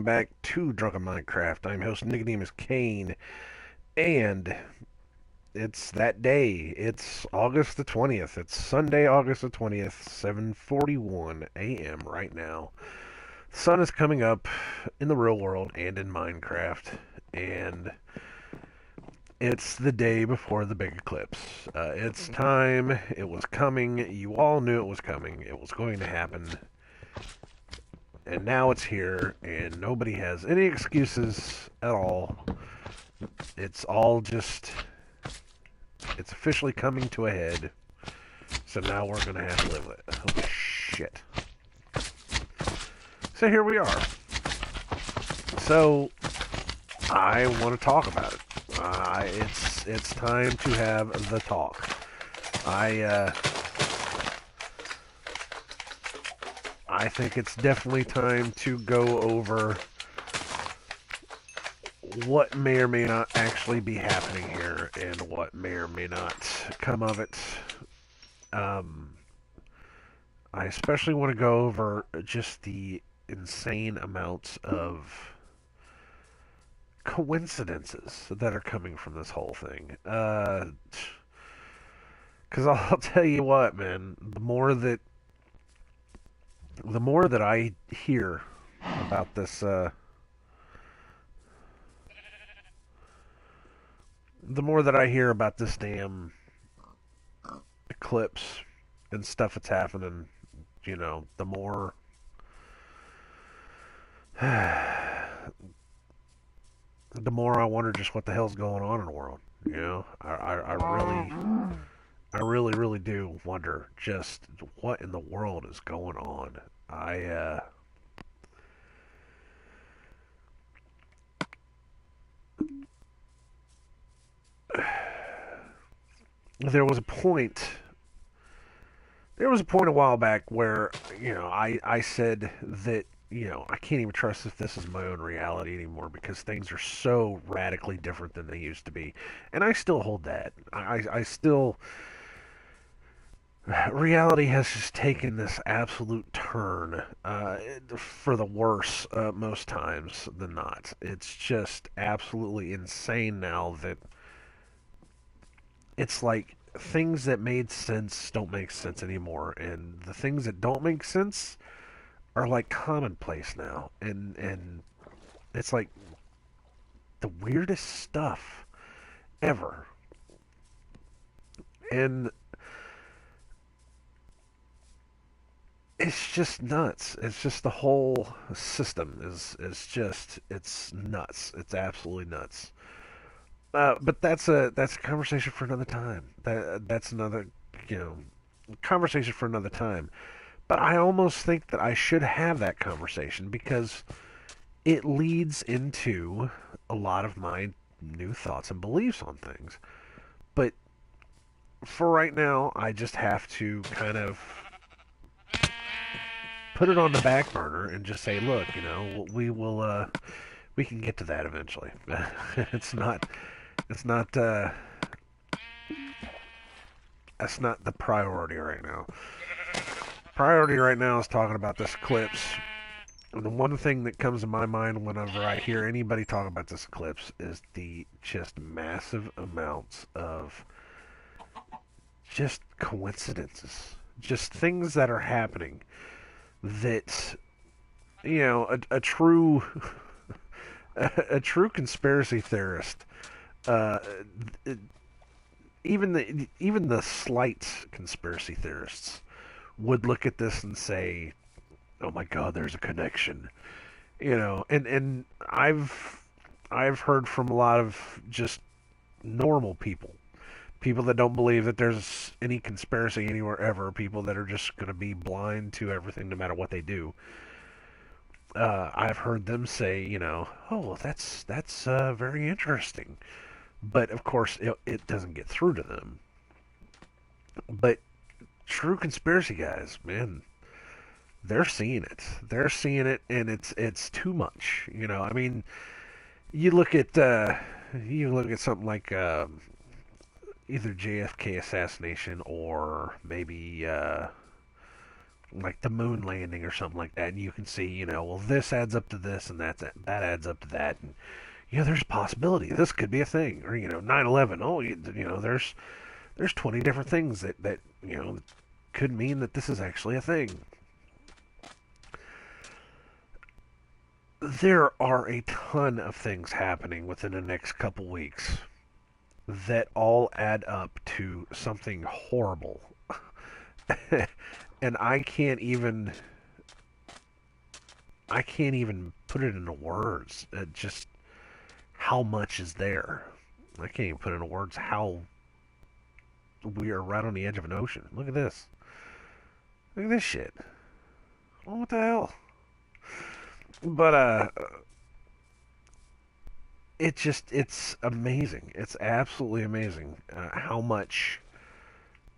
welcome back to Drunken Minecraft. I'm host nicodemoscain, and it's that day. It's August the 20th. It's Sunday, August the 20th, 7:41 a.m. right now. The sun is coming up in the real world and in Minecraft, and it's the day before the big eclipse. It's time. It was coming. You all knew it was coming. It was going to happen. And now it's here, and nobody has any excuses at all. It's all just, it's officially coming to a head. So now we're going to have to live with it. Oh, shit. So here we are. So I want to talk about it. It's time to have the talk. I think it's definitely time to go over what may or may not actually be happening here and what may or may not come of it. I especially want to go over just the insane amounts of coincidences that are coming from this whole thing. Because I'll tell you what, man, the more that I hear about this, the more that I hear about this damn eclipse and stuff that's happening, the more, the more I wonder just what the hell's going on in the world. I really do wonder just what in the world is going on. I there was a point a while back where I said that I can't even trust if this is my own reality anymore because things are so radically different than they used to be, and I still hold that. I still reality has just taken this absolute turn for the worse most times than not. It's just absolutely insane now that it's like things that made sense don't make sense anymore, and the things that don't make sense are like commonplace now, and it's like the weirdest stuff ever. And it's just nuts. It's just the whole system is just it's nuts. It's absolutely nuts. But that's a conversation for another time. That's another you know conversation for another time. But I almost think that I should have that conversation because it leads into a lot of my new thoughts and beliefs on things. But for right now, I just have to kind of put it on the back burner and just say, look, we can get to that eventually. it's not, it's not, that's not the priority right now. Priority right now is talking about this eclipse. And the one thing that comes to my mind whenever I hear anybody talk about this eclipse is the just massive amounts of just coincidences, just things that are happening that a true a true conspiracy theorist, uh, even the slight conspiracy theorists would look at this and say, "Oh my God, there's a connection." And I've heard from a lot of just normal people that don't believe that there's any conspiracy anywhere ever, people that are just going to be blind to everything no matter what they do. I've heard them say, oh, that's very interesting, but of course it doesn't get through to them. But true conspiracy guys, man, they're seeing it. They're seeing it, and it's too much. I mean, you look at something like either JFK assassination or maybe like the moon landing or something like that, and you can see, well, this adds up to this, and that adds up to that, and there's a possibility this could be a thing, or 9/11. Oh, there's 20 different things that could mean that this is actually a thing. There are a ton of things happening within the next couple weeks that all add up to something horrible. And I can't even put it into words. Just how much is there. I can't even put into words how we are right on the edge of an ocean. Look at this. Look at this shit. Oh, what the hell? But it's amazing. It's absolutely amazing how much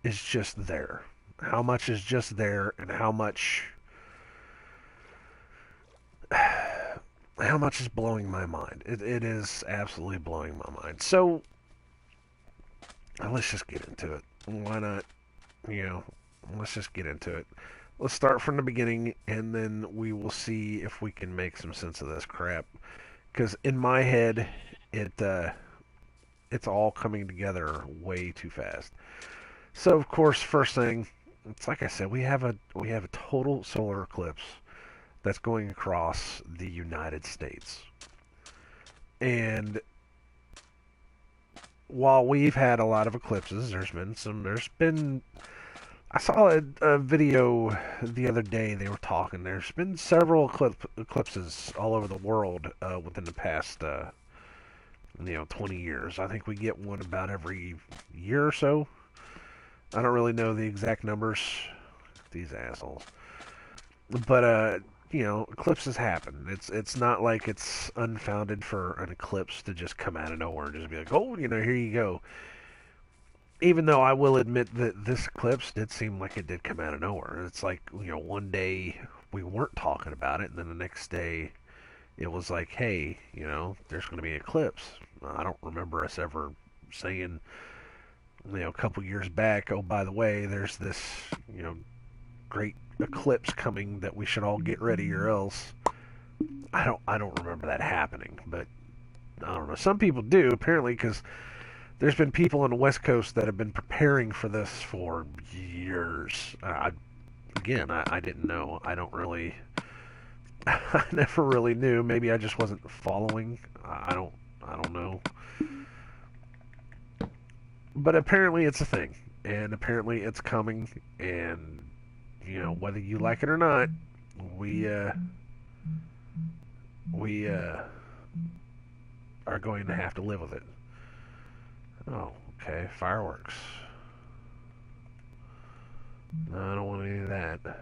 is just there. How much is just there, and how much is blowing my mind. It is absolutely blowing my mind. So let's just get into it. Why not? You know, let's just get into it. Let's start from the beginning, and then we will see if we can make some sense of this crap. Because in my head, it's all coming together way too fast. So of course, first thing, it's like I said, we have a total solar eclipse that's going across the United States. And while we've had a lot of eclipses, there's been I saw a video the other day. They were talking. There's been several eclipses all over the world within the past 20 years. I think we get one about every year or so. I don't really know the exact numbers. These assholes. But eclipses happen. It's not like it's unfounded for an eclipse to just come out of nowhere and just be like, oh, here you go. Even though I will admit that this eclipse did seem like it did come out of nowhere. It's like, one day we weren't talking about it, and then the next day it was like, hey, there's going to be an eclipse. I don't remember us ever saying, a couple years back, oh, by the way, there's this, great eclipse coming that we should all get ready, or else. I don't remember that happening, but I don't know. Some people do, apparently, because there's been people on the West Coast that have been preparing for this for years. I didn't know. I don't really. I never really knew. Maybe I just wasn't following. I don't know. But apparently it's a thing, and apparently it's coming, and whether you like it or not, we are going to have to live with it. Oh, okay, fireworks. No, I don't want any of that. I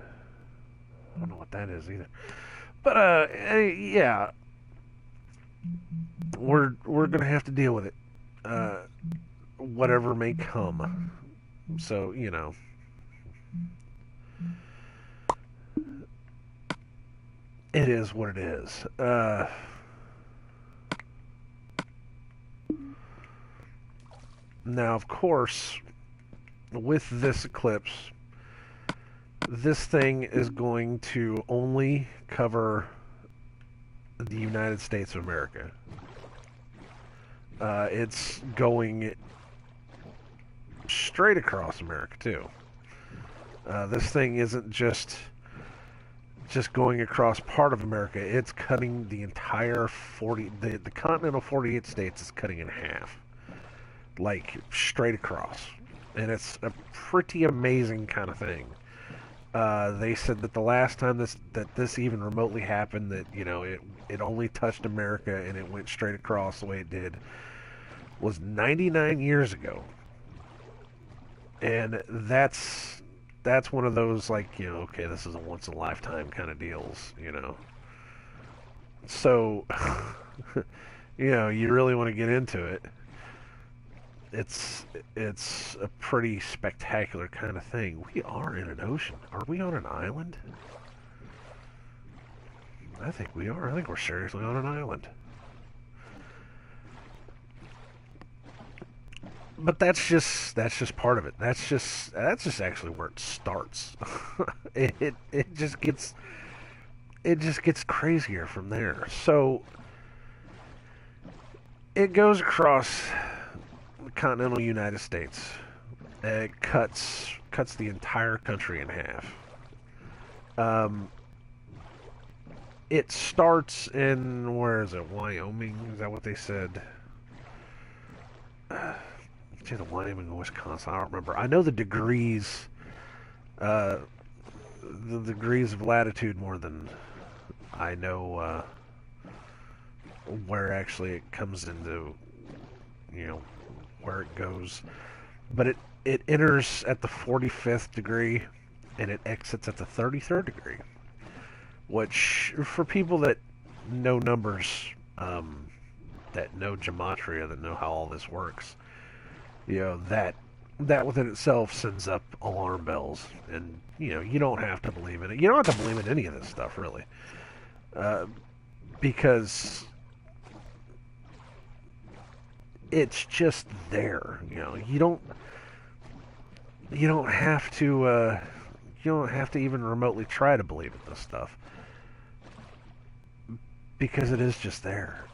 don't know what that is either. But yeah, we're gonna have to deal with it. Whatever may come. So it is what it is. Now, of course, with this eclipse, this thing is going to only cover the United States of America. It's going straight across America too. This thing isn't just going across part of America. It's cutting the entire the continental 48 states is cutting in half, like straight across, and it's a pretty amazing kind of thing. They said that the last time this even remotely happened, that it only touched America and it went straight across the way it did, was 99 years ago. And that's one of those, like, okay, this is a once in a lifetime kind of deals. So you really want to get into it. It's a pretty spectacular kind of thing. We are in an ocean. Are we on an island? I think we are. I think we're seriously on an island. but that's just part of it. That's just actually where it starts. It just gets crazier from there. So it goes across the continental United States. It cuts the entire country in half. Um, it starts in, where is it? Wyoming? Is that what they said? It's either Wyoming or Wisconsin. I don't remember. I know the degrees, uh, the degrees of latitude more than I know where actually it comes into, you know, where it goes. But it enters at the 45th degree and it exits at the 33rd degree, which for people that know numbers, that know gematria, that know how all this works, that within itself sends up alarm bells. And you don't have to believe in it. You don't have to believe in any of this stuff, really, uh, because it's just there. You don't have to. You don't have to even remotely try to believe in this stuff, because it is just there.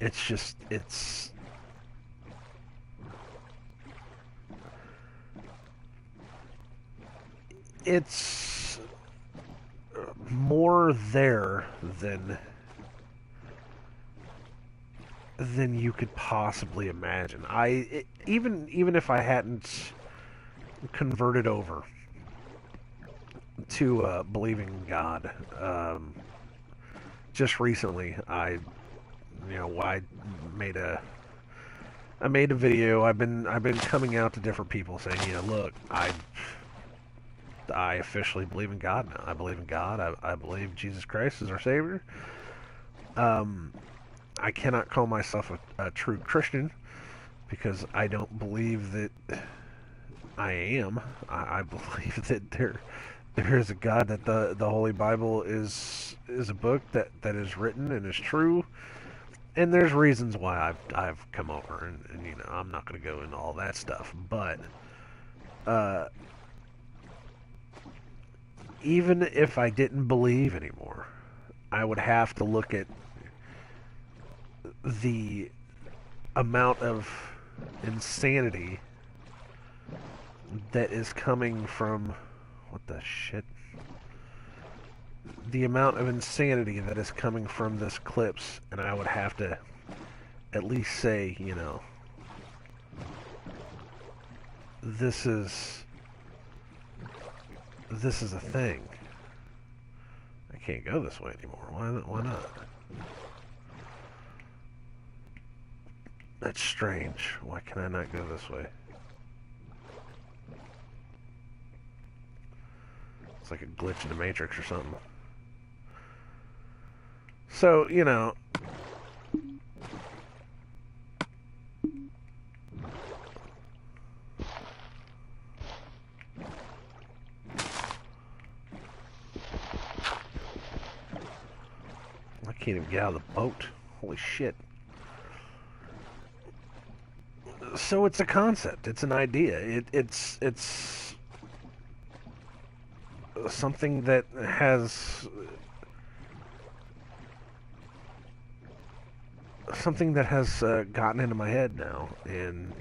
It's more there than you could possibly imagine. Even if I hadn't converted over to believing in God, just recently I made a I made a video. I've been coming out to different people saying, look, I officially believe in God now. I believe in God. I believe Jesus Christ is our Savior. Um, I cannot call myself a true Christian because I don't believe that I am. I believe that there is a God, that the Holy Bible is a book that is written and is true. And there's reasons why I've come over, and I'm not going to go into all that stuff. But uh, even if I didn't believe anymore, I would have to look at the amount of insanity that is coming from, what the shit? The amount of insanity that is coming from this Eclipse, and I would have to at least say, this is a thing. I can't go this way anymore. Why not? That's strange. Why can I not go this way? It's like a glitch in the Matrix or something. So, I can't even get out of the boat. Holy shit. So it's a concept. It's an idea. It's something that has gotten into my head now, and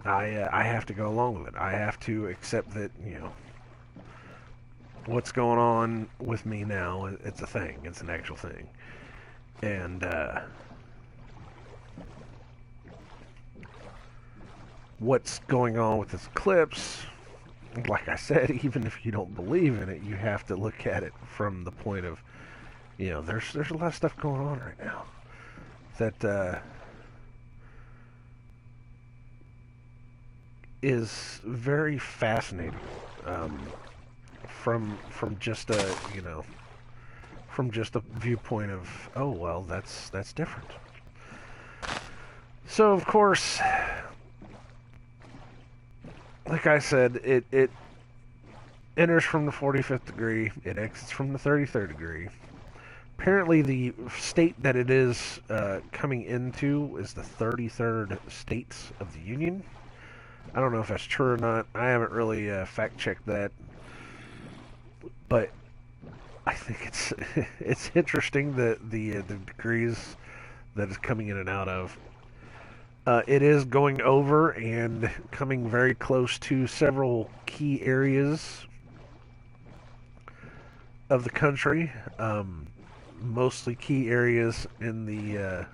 I have to go along with it. I have to accept that what's going on with me now. It's a thing. It's an actual thing, and what's going on with this eclipse. Like I said, even if you don't believe in it, you have to look at it from the point of, there's a lot of stuff going on right now that is very fascinating, from just a from just a viewpoint of, oh well, that's different. So of course, like I said, it enters from the 45th degree, it exits from the 33rd degree. Apparently, the state that it is coming into is the 33rd states of the Union. I don't know if that's true or not. I haven't really fact checked that, but I think it's it's interesting that the degrees that it's coming in and out of. It is going over and coming very close to several key areas of the country. Mostly key areas in the. Oh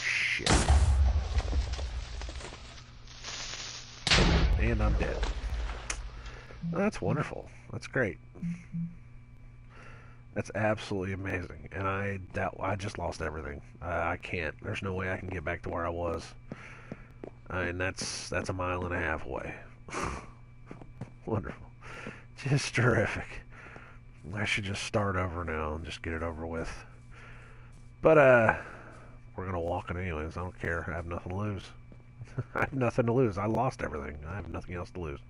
shit! And I'm dead. That's wonderful. That's great. That's absolutely amazing. And I just lost everything. I can't. There's no way I can get back to where I was. And that's a mile and a half away. Wonderful. Just terrific. I should just start over now and just get it over with. But we're gonna walk it anyways. I don't care. I have nothing to lose. I have nothing to lose. I lost everything. I have nothing else to lose.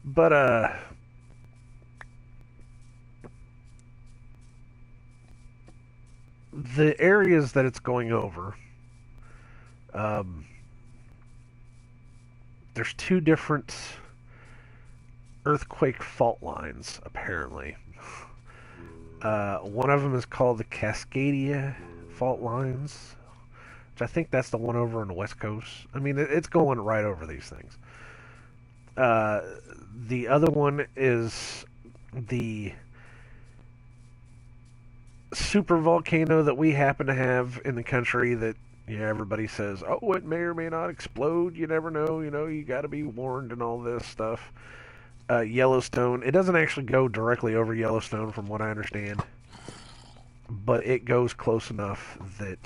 But the areas that it's going over, um, there's two different earthquake fault lines apparently. One of them is called the Cascadia fault lines, which I think that's the one over on the west coast. I mean, it's going right over these things. Uh, the other one is the super volcano that we happen to have in the country that, yeah, everybody says, oh, it may or may not explode. You never know. You know, you got to be warned and all this stuff. Yellowstone. It doesn't actually go directly over Yellowstone, from what I understand, but it goes close enough that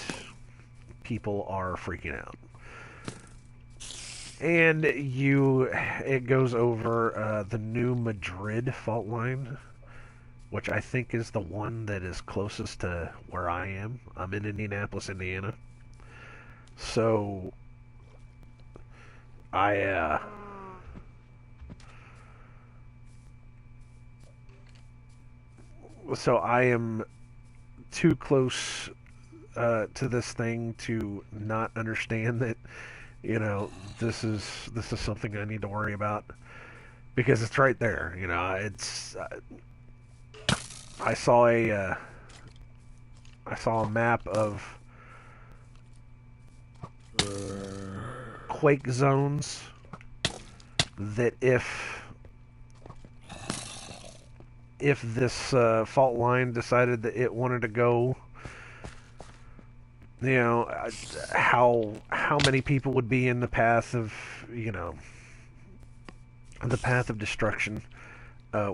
people are freaking out. And it goes over the New Madrid fault line, which I think is the one that is closest to where I am. I'm in Indianapolis, Indiana. So I I am too close to this thing to not understand that, you know, this is something I need to worry about, because it's right there. You know, it's I saw a map of quake zones that if this fault line decided that it wanted to go, you know, how many people would be in the path of, you know, the path of destruction.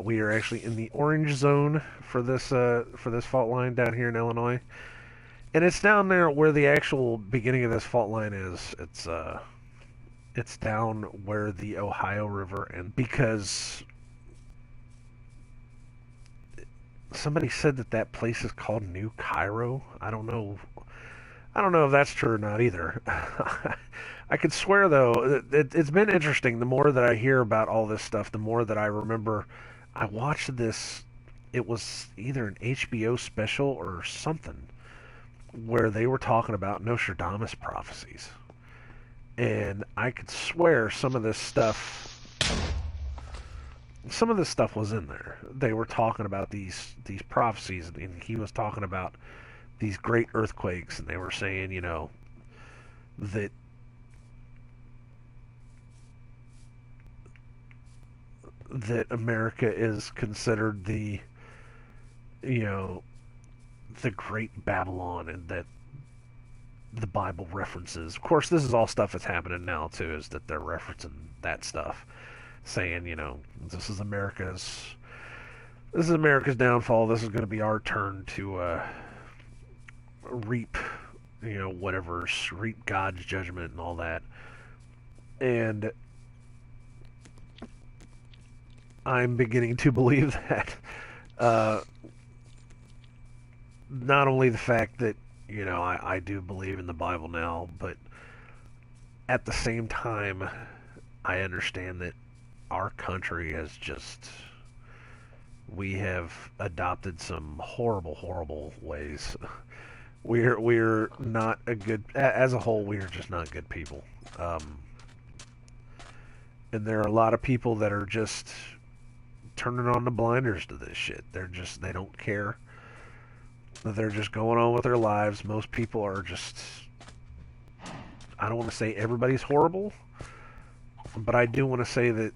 We are actually in the orange zone for this fault line down here in Illinois, and it's down there where the actual beginning of this fault line is. It's down where the Ohio River, and because somebody said that place is called New Cairo. I don't know. I don't know if that's true or not either. I could swear, though, it's been interesting. The more that I hear about all this stuff, the more that I remember. I watched this. It was either an HBO special or something where they were talking about Nostradamus prophecies, and I could swear some of this stuff was in there. They were talking about these prophecies, and he was talking about these great earthquakes, and they were saying, you know, that America is considered the, you know, the Great Babylon, and that the Bible references. Of course, this is all stuff that's happening now too. Is that they're referencing that stuff, saying, you know, this is America's downfall. This is going to be our turn to reap, you know, reap God's judgment and all that. And I'm beginning to believe that. Not only the fact that, you know, I do believe in the Bible now, but at the same time, I understand that our country has just, we have adopted some horrible, horrible ways We're not a good, as a whole, we're just not good people. And there are a lot of people that are just turning on the blinders to this shit. They don't care. They're just going on with their lives. Most people are just, I don't want to say everybody's horrible, but I do want to say that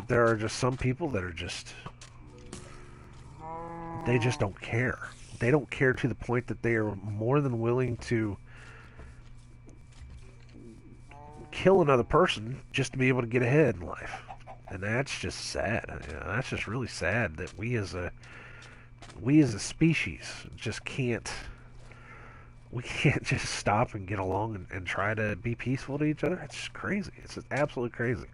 there are just some people that are just, they just don't care. They don't care to the point that they are more than willing to kill another person just to be able to get ahead in life. And that's just sad. You know, that's just really sad that we as a species just can't just stop and get along and try to be peaceful to each other. It's just crazy. It's just absolutely crazy.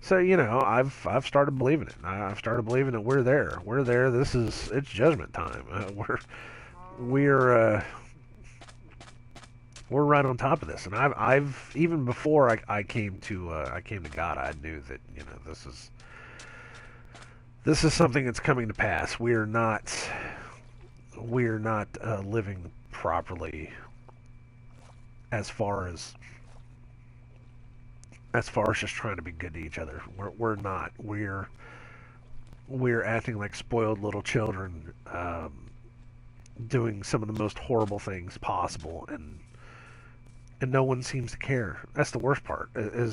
So I've started believing it. I've started believing that we're there. We're there. It's judgment time. We're we're right on top of this. And I've even before I came to God, I knew that this is something that's coming to pass. We're not living properly as far as just trying to be good to each other. We're not. We're acting like spoiled little children, doing some of the most horrible things possible, and no one seems to care. That's the worst part. I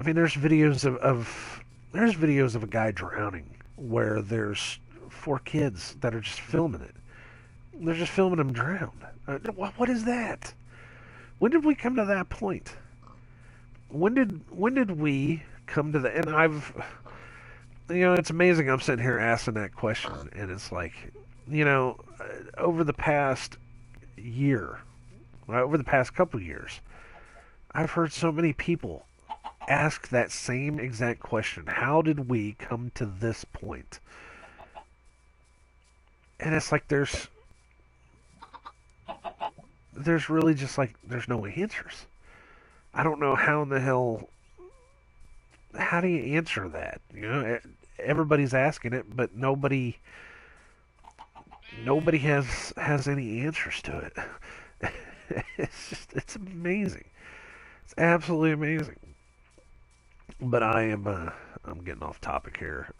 mean, there's videos of a guy drowning where there's four kids that are just filming it. They're just filming him drown. What is that? When did we come to that point? When did we come to the? And it's amazing. I'm sitting here asking that question, and it's like, over the past year, over the past couple years, I've heard so many people ask that same exact question. How did we come to this point? And it's like there's really just like there's no answers. I don't know how in the hell. How do you answer that? Everybody's asking it, but nobody has any answers to it. It's amazing. It's absolutely amazing. But I'm getting off topic here.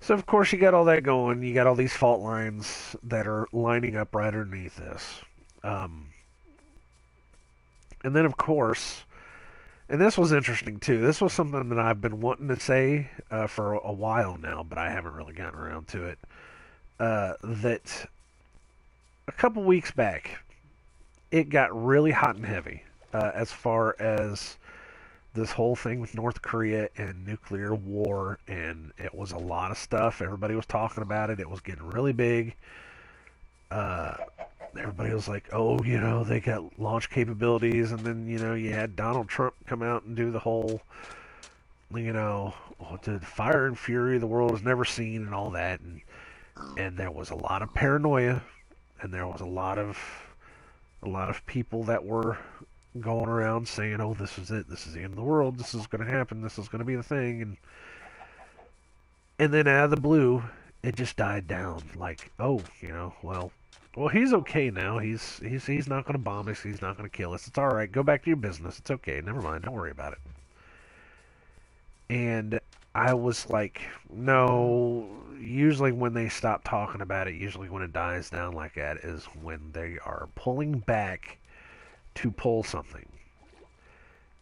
So of course you got all that going. You got all these fault lines that are lining up right underneath this. And then of course, and this was interesting too. This was something that I've been wanting to say for a while now, but I haven't really gotten around to it. That a couple weeks back, it got really hot and heavy as far as this whole thing with North Korea and nuclear war, and it was a lot of stuff. Everybody was talking about it. It was getting really big. Uh, Everybody was like, "Oh, they got launch capabilities," and then you had Donald Trump come out and do the whole, the fire and fury the world has never seen, and all that, and there was a lot of paranoia, and there was a lot of people that were going around saying, "Oh, this is it. This is the end of the world. This is going to happen. This is going to be the thing." And then out of the blue, it just died down. Like, oh, well, he's okay now. He's not going to bomb us. He's not going to kill us. It's all right. Go back to your business. It's okay. Never mind. Don't worry about it. And I was like, no. Usually when they stop talking about it, usually when it dies down like that, is when they are pulling back to pull something.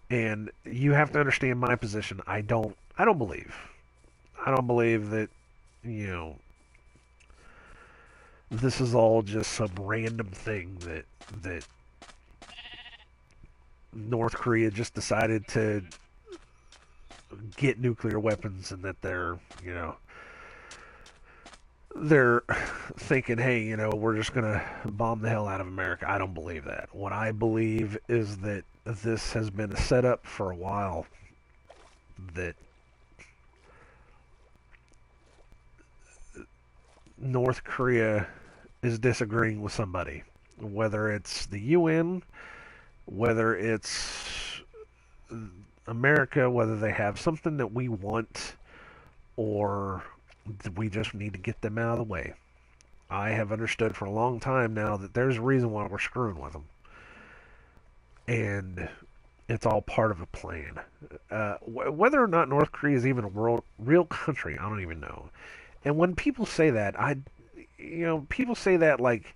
And you have to understand my position. I don't believe. I don't believe that, this is all just some random thing that North Korea just decided to get nuclear weapons, and that they're thinking, hey, we're just gonna bomb the hell out of America. I don't believe that. What I believe is that this has been a setup for a while, that North Korea is disagreeing with somebody, whether it's the UN, whether it's America, whether they have something that we want or we just need to get them out of the way. I have understood for a long time now that there's a reason why we're screwing with them, and it's all part of a plan. Whether or not North Korea is even a real country, I don't even know. And when people say that, people say that like,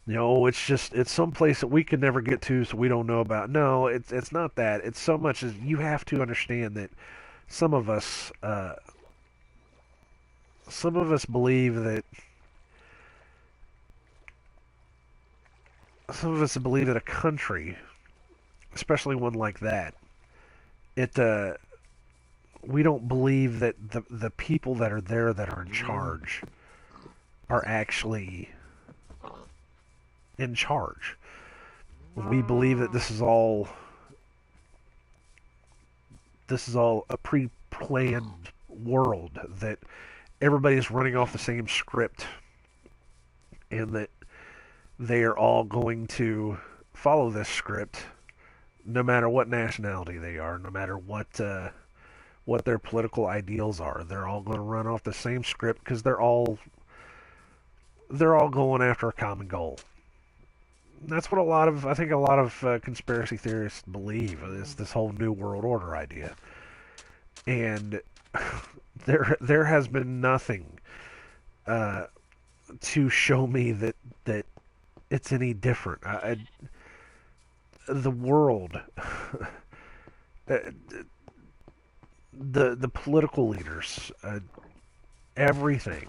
it's some place that we could never get to, so we don't know about. No, it's not that. It's so much as you have to understand that some of us, uh, some of us believe that a country, especially one like that, it we don't believe that the people that are there that are in charge are actually in charge. We believe that this is all a pre-planned world, that everybody's running off the same script, and that they are all going to follow this script no matter what nationality they are, no matter what their political ideals are. They're all going to run off the same script because they're all going after a common goal. That's what I think a lot of conspiracy theorists believe, is this whole new world order idea. And there has been nothing uh, to show me that it's any different. The world, uh, the political leaders, everything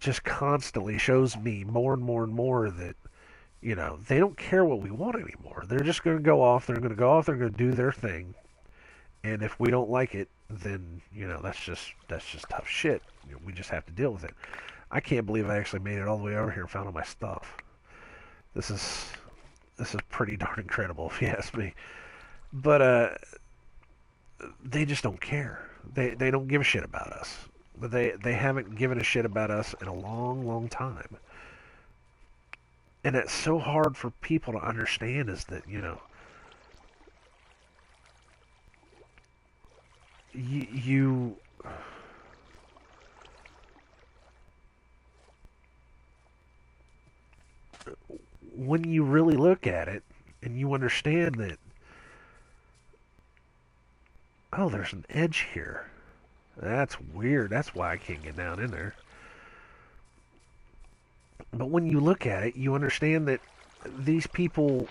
just constantly shows me more and more and more that they don't care what we want anymore. They're just going to go off. They're going to go off. They're going to do their thing. And if we don't like it, then that's just tough shit. We just have to deal with it. I can't believe I actually made it all the way over here and found all my stuff. This is this is pretty darn incredible, if you ask me. But they just don't care. They don't give a shit about us. But they haven't given a shit about us in a long, long time. And it's so hard for people to understand, is that you when you really look at it and you understand that, oh, there's an edge here. That's weird. That's why I can't get down in there. But when you look at it, you understand that these people,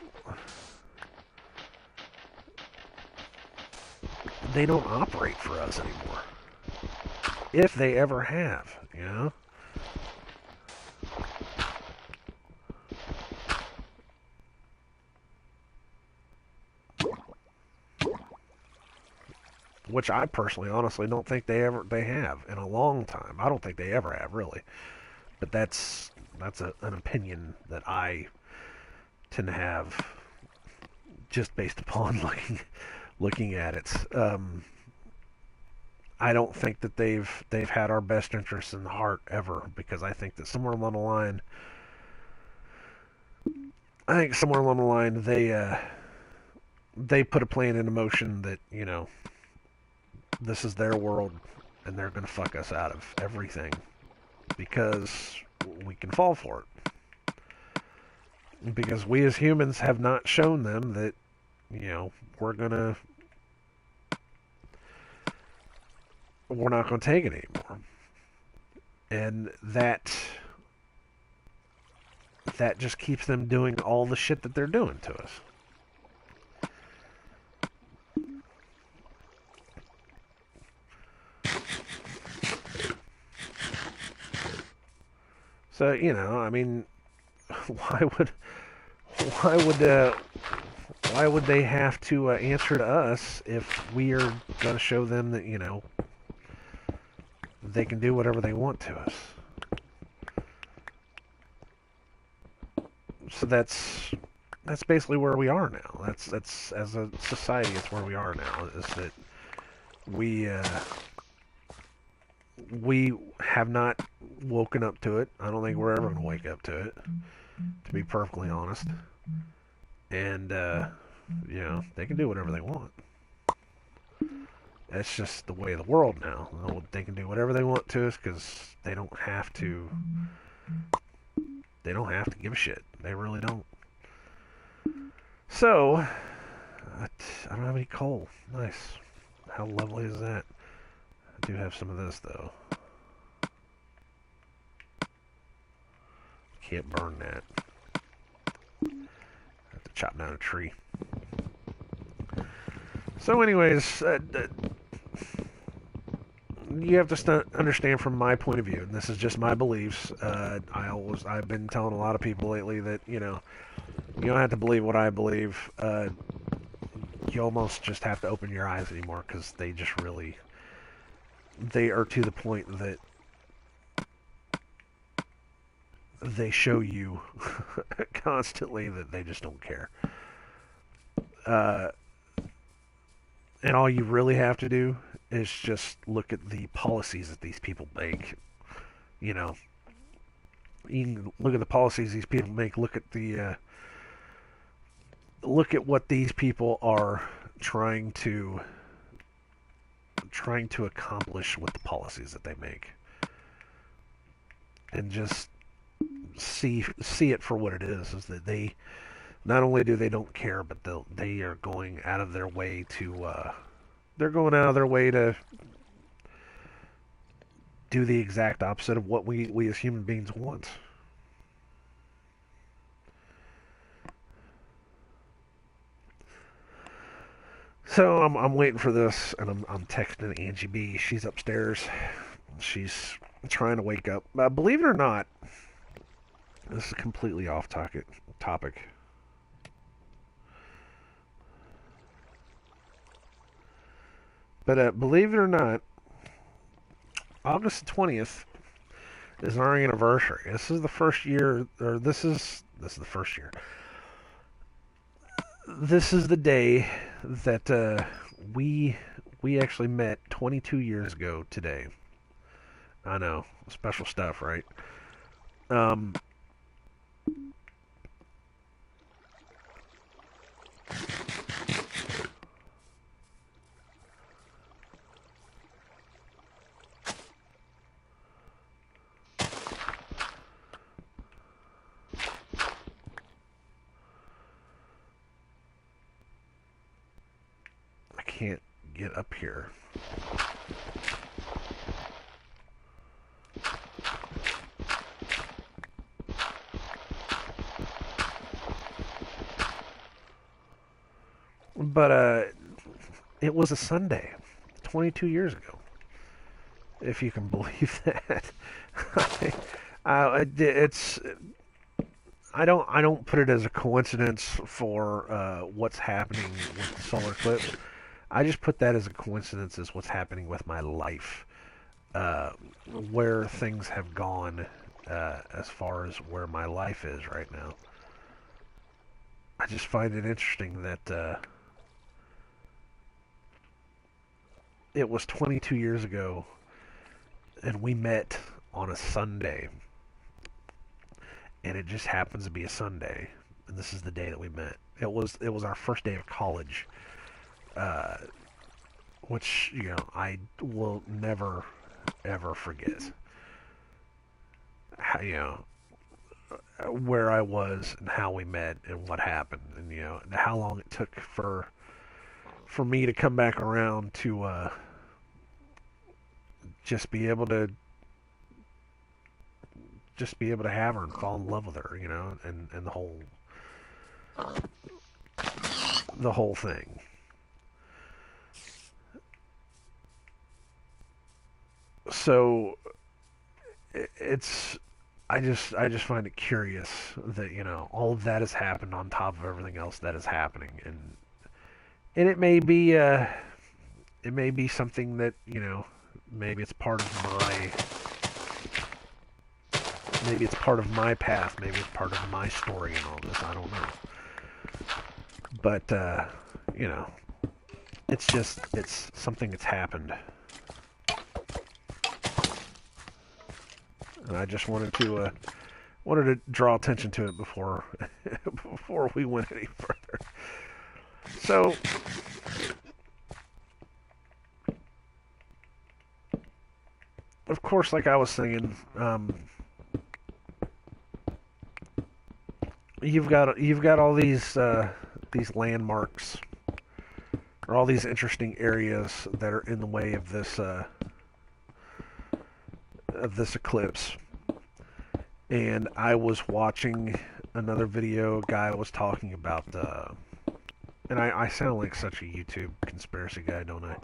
they don't operate for us anymore. If they ever have. Which I personally, honestly, don't think they have in a long time. I don't think they ever have, really. But that's an opinion that I tend to have, just based upon looking at it. I don't think that they've had our best interests in the heart ever, because I think that somewhere along the line, they put a plan into motion that this is their world, and they're going to fuck us out of everything because we can fall for it. Because we as humans have not shown them that we're not gonna take it anymore, and that just keeps them doing all the shit that they're doing to us. So I mean, why would why would uh, why would they have to answer to us if we are going to show them that they can do whatever they want to us? So that's basically where we are now. That's as a society, it's where we are now. Is that we we have not woken up to it. I don't think we're ever going to wake up to it, to be perfectly honest. And they can do whatever they want. It's just the way of the world now. They can do whatever they want to us because they don't have to. They don't have to give a shit. They really don't. So, I don't have any coal. Nice. How lovely is that? I do have some of this though. Can't burn that. I have to chop down a tree. So, anyways, you have to understand from my point of view, and this is just my beliefs. I've been telling a lot of people lately that you don't have to believe what I believe. You almost just have to open your eyes anymore because they are to the point that they show you constantly that they just don't care. And all you really have to do is just look at the policies that these people make. You know, you can look at the policies these people make. Look at what these people are trying to accomplish with the policies that they make, and just see it for what it is. Is that they not only do they don't care, but they are going out of their way to do the exact opposite of what we as human beings want. So I'm waiting for this, and I'm texting Angie B. She's upstairs. She's trying to wake up. Believe it or not, this is completely off topic. But believe it or not, August 20th is our anniversary. This is the first year, or this is the first year. This is the day that we actually met 22 years ago today. I know, special stuff, right? Um, I can't get up here. But it was a Sunday, 22 years ago, if you can believe that. It's I don't put it as a coincidence for what's happening with the solar eclipse. I just put that as a coincidence as what's happening with my life, uh, where things have gone as far as where my life is right now. I just find it interesting that it was 22 years ago, and we met on a Sunday, and it just happens to be a Sunday, and this is the day that we met. It was our first day of college, uh, which I will never ever forget. How, where I was and how we met and what happened, and how long it took for me to come back around to just be able to have her and fall in love with her, and the whole thing. So it's I just find it curious that all of that has happened on top of everything else that is happening, and it may be something that maybe it's part of my path, maybe it's part of my story and all this. I don't know, but you know it's something that's happened, and I just wanted to draw attention to it before before we went any further. So of course, like I was saying, you've got all these landmarks or all these interesting areas that are in the way of this eclipse. And I was watching another video. A guy was talking about, and I sound like such a YouTube conspiracy guy, don't I?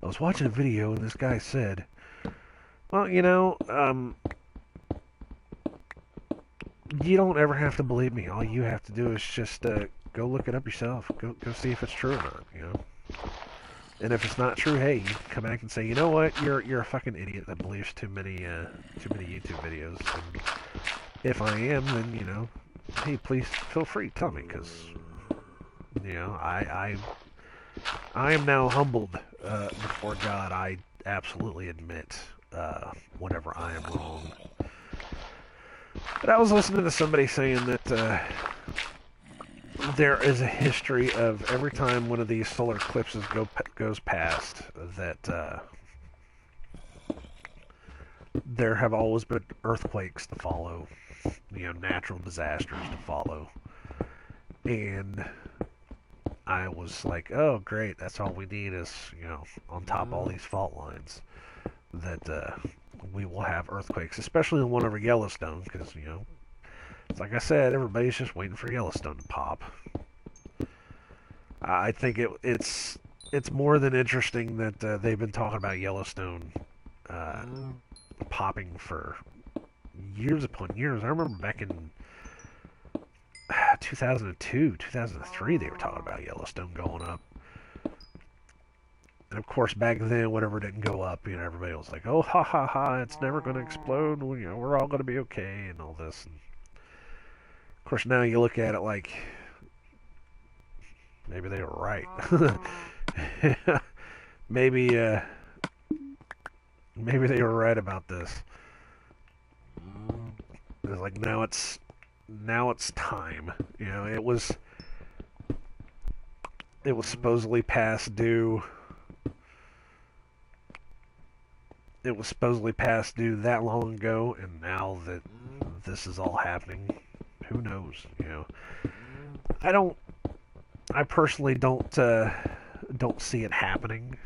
I was watching a video, and this guy said, "Well, you don't ever have to believe me. All you have to do is just go look it up yourself. Go see if it's true or not. You know." And if it's not true, hey, you can come back and say, you know what, you're a fucking idiot that believes too many YouTube videos. And if I am, then hey, please feel free to tell me, because I am now humbled before God. I absolutely admit whenever I am wrong. But I was listening to somebody saying that there is a history of every time one of these solar eclipses goes past that there have always been earthquakes to follow, natural disasters to follow. And I was like, oh, great, that's all we need is, on top of all these fault lines, that we will have earthquakes, especially the one over Yellowstone, because, it's like I said, everybody's just waiting for Yellowstone to pop. I think it's more than interesting that they've been talking about Yellowstone uh, popping for years upon years. I remember back in 2002, 2003, they were talking about Yellowstone going up. And of course, back then, whatever didn't go up, everybody was like, "Oh, ha ha ha! It's never going to explode. We're all going to be okay," and all this. And of course, now you look at it like maybe they were right. maybe, maybe they were right about this. It's like now it's time. It was supposedly past due. It was supposedly past due that long ago, and now that this is all happening, who knows? I don't. I personally don't see it happening.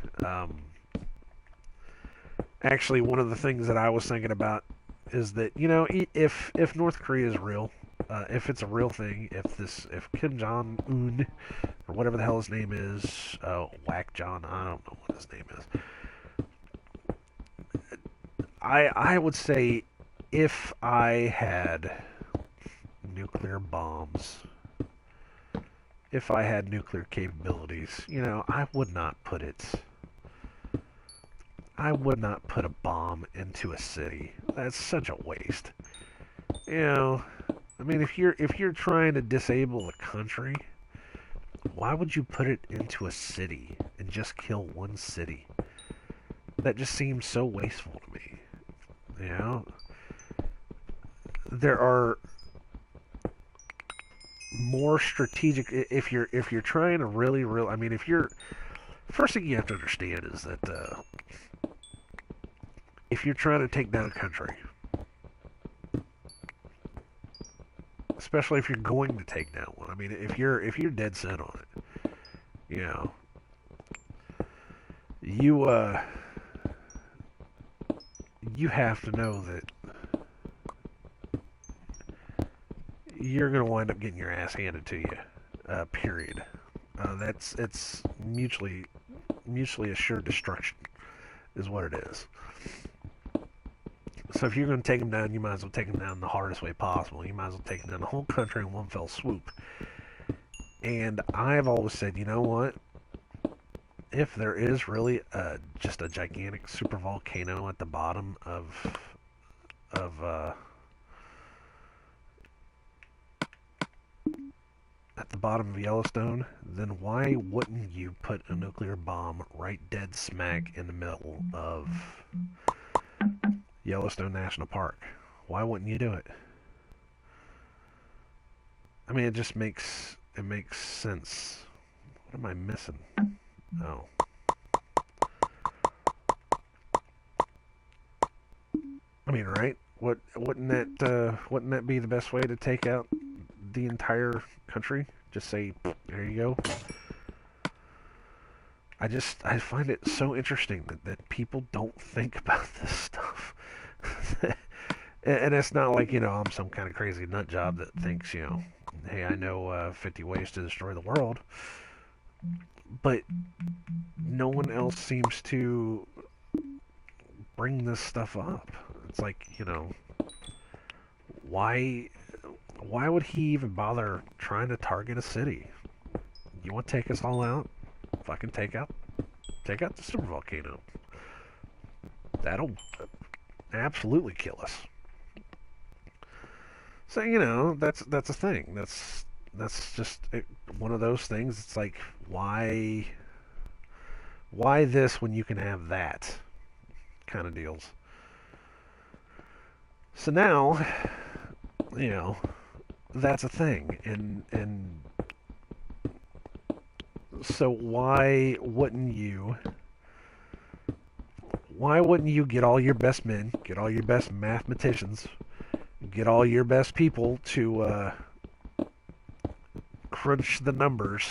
Actually, one of the things that I was thinking about is that if North Korea is real, if it's a real thing, if Kim Jong Un or whatever the hell his name is, Whack John, I don't know what his name is. I would say if I had nuclear bombs, if I had nuclear capabilities, I would not put it. I would not put a bomb into a city. That's such a waste. I mean, if you're trying to disable a country, why would you put it into a city and just kill one city? That just seems so wasteful to me. You know, there are more strategic. If you're trying to really, I mean, if you're first thing you have to understand is that if you're trying to take down a country, especially if you're going to take down one, I mean, if you're dead set on it, you know, you you have to know that you're going to wind up getting your ass handed to you. Period. It's mutually assured destruction is what it is. So if you're going to take them down, you might as well take them down the hardest way possible. You might as well take them down the whole country in one fell swoop. And I've always said, you know what? If there is really just a gigantic super volcano at the bottom of at the bottom of Yellowstone, then why wouldn't you put a nuclear bomb right dead smack in the middle of Yellowstone National Park? Why wouldn't you do it? I mean, it makes sense. What am I missing? Oh. I mean, right? Wouldn't that be the best way to take out the entire country? Just say, there you go. I find it so interesting that people don't think about this stuff. And it's not like, I'm some kind of crazy nut job that thinks, hey, I know 50 ways to destroy the world. But no one else seems to bring this stuff up. It's like, why why would he even bother trying to target a city? You want to take us all out? Fucking take out the super volcano. That'll absolutely kill us. So that's a thing. That's just one of those things. It's like why this when you can have that kind of deals. So now you know that's a thing, and so why wouldn't you get all your best men, get all your best mathematicians, get all your best people to crunch the numbers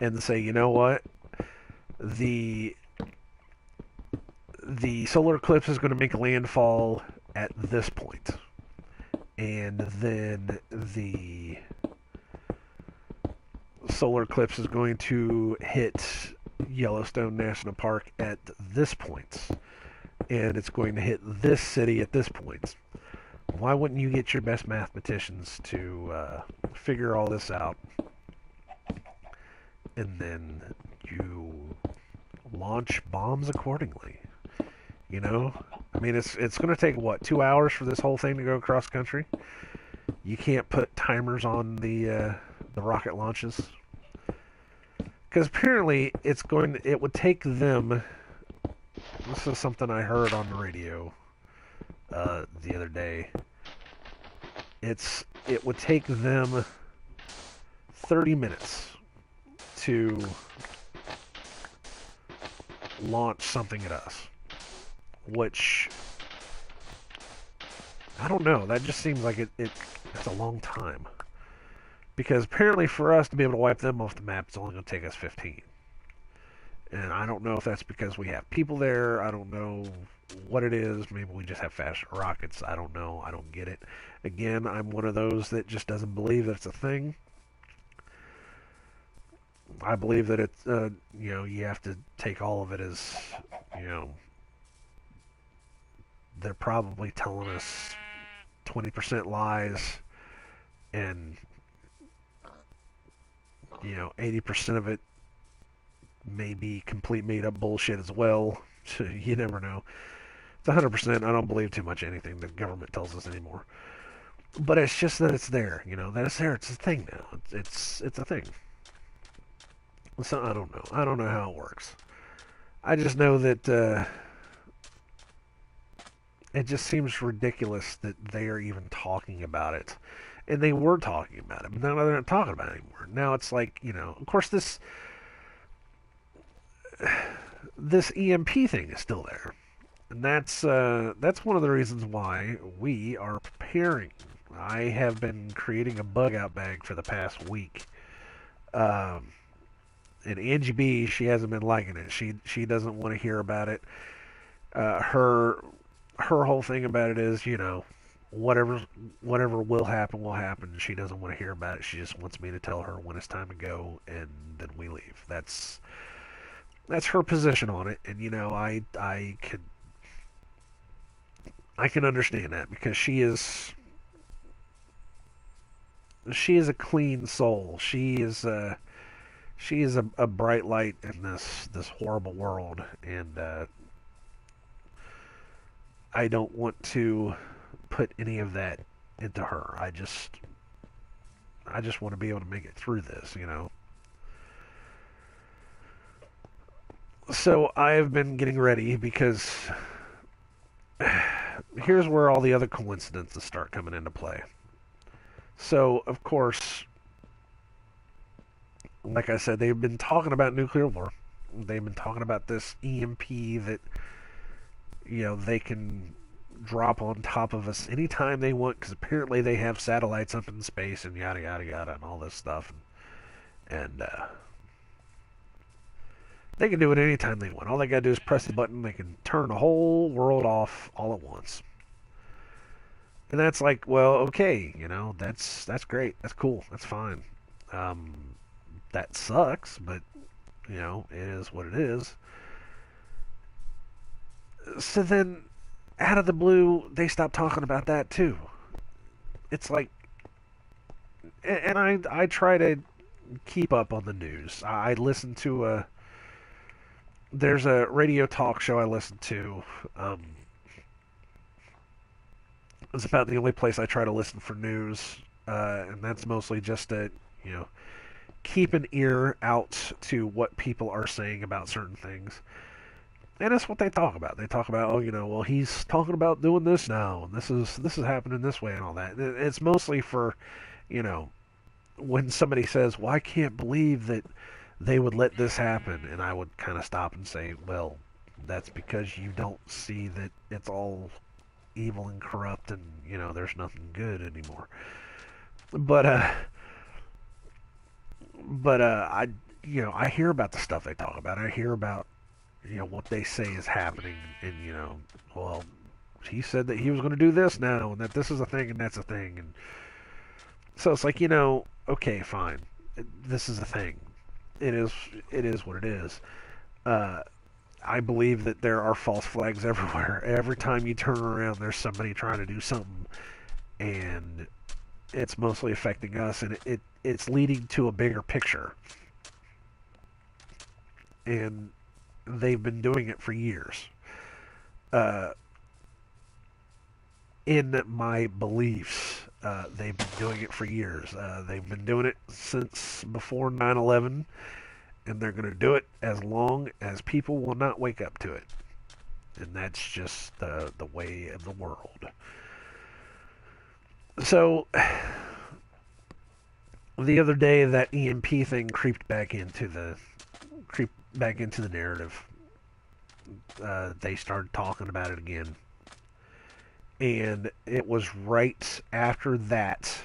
and say, you know what, the the solar eclipse is going to make landfall at this point, and then the solar eclipse is going to hit Yellowstone National Park at this point, and it's going to hit this city at this point. Why wouldn't you get your best mathematicians to figure all this out, and then you launch bombs accordingly? You know, I mean, it's going to take what, 2 hours for this whole thing to go across country. You can't put timers on the rocket launches because apparently it would take them. This is something I heard on the radio the other day. It would take them 30 minutes to launch something at us, which I don't know. That just seems like it's a long time. Because apparently for us to be able to wipe them off the map, it's only going to take us 15. And I don't know if that's because we have people there. I don't know what it is. Maybe we just have faster rockets. I don't know. I don't get it. Again, I'm one of those that just doesn't believe that it's a thing. I believe that it's, you have to take all of it as, they're probably telling us 20% lies and 80% of it may be complete made up bullshit as well. You never know. It's 100%. I don't believe too much anything the government tells us anymore. But it's just that it's there. That it's there. It's a thing now. It's a thing. So I don't know. I don't know how it works. I just know that it just seems ridiculous that they are even talking about it. And they were talking about it, but now they're not talking about it anymore. Now it's like, of course this EMP thing is still there. And that's one of the reasons why we are preparing. I have been creating a bug out bag for the past week. And Angie B, she hasn't been liking it. She doesn't want to hear about it. Her whole thing about it is, whatever will happen. She doesn't want to hear about it. She just wants me to tell her when it's time to go, and then we leave. That's her position on it, and I can understand that because she is a clean soul. She is a bright light in this horrible world, and I don't want to put any of that into her. I just want to be able to make it through this, So I've been getting ready because here's where all the other coincidences start coming into play. So, of course, like I said, they've been talking about nuclear war. They've been talking about this EMP that they can drop on top of us anytime they want because apparently they have satellites up in space and yada yada yada and all this stuff. And they can do it anytime they want. All they got to do is press the button. They can turn the whole world off all at once. And that's like, well, okay, that's great. That's cool. That's fine. Um, that sucks, but it is what it is. So then, out of the blue, they stop talking about that too. It's like, and I try to keep up on the news. I listen to there's a radio talk show I listen to. Um, it's about the only place I try to listen for news, and that's mostly just to you know keep an ear out to what people are saying about certain things. And that's what they talk about. They talk about, well, he's talking about doing this now, and this is happening this way, and all that. It's mostly for, you know, when somebody says, "Well, I can't believe that they would let this happen," and I would kind of stop and say, "Well, that's because you don't see that it's all evil and corrupt, and there's nothing good anymore." But I hear about the stuff they talk about. I hear about what they say is happening, and well, he said that he was going to do this now, and that this is a thing, and that's a thing, and so it's like okay, fine, this is a thing. It is. It is what it is. Uh, I believe that there are false flags everywhere. Every time you turn around, there's somebody trying to do something, and it's mostly affecting us, and it's leading to a bigger picture. And they've been doing it for years. Uh, in my beliefs, they've been doing it for years. They've been doing it since before 9/11, and they're going to do it as long as people will not wake up to it. And that's just the way of the world. So, the other day, that EMP thing creeped back into the narrative. They started talking about it again, and it was right after that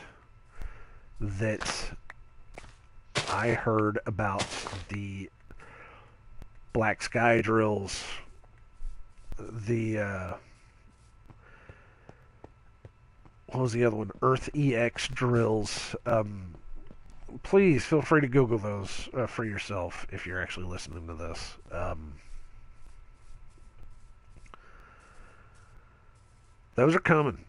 I heard about the black sky drills, the what was the other one? Earth EX drills. Please feel free to Google those for yourself if you're actually listening to this. Those are coming.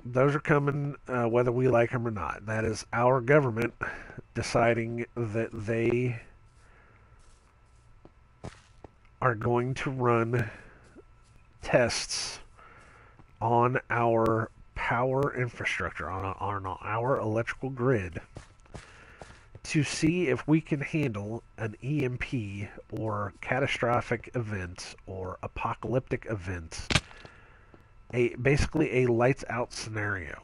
Those are coming whether we like them or not. That is our government deciding that they are going to run tests on our power infrastructure, on our electrical grid, to see if we can handle an EMP or catastrophic event or apocalyptic event, basically a lights out scenario.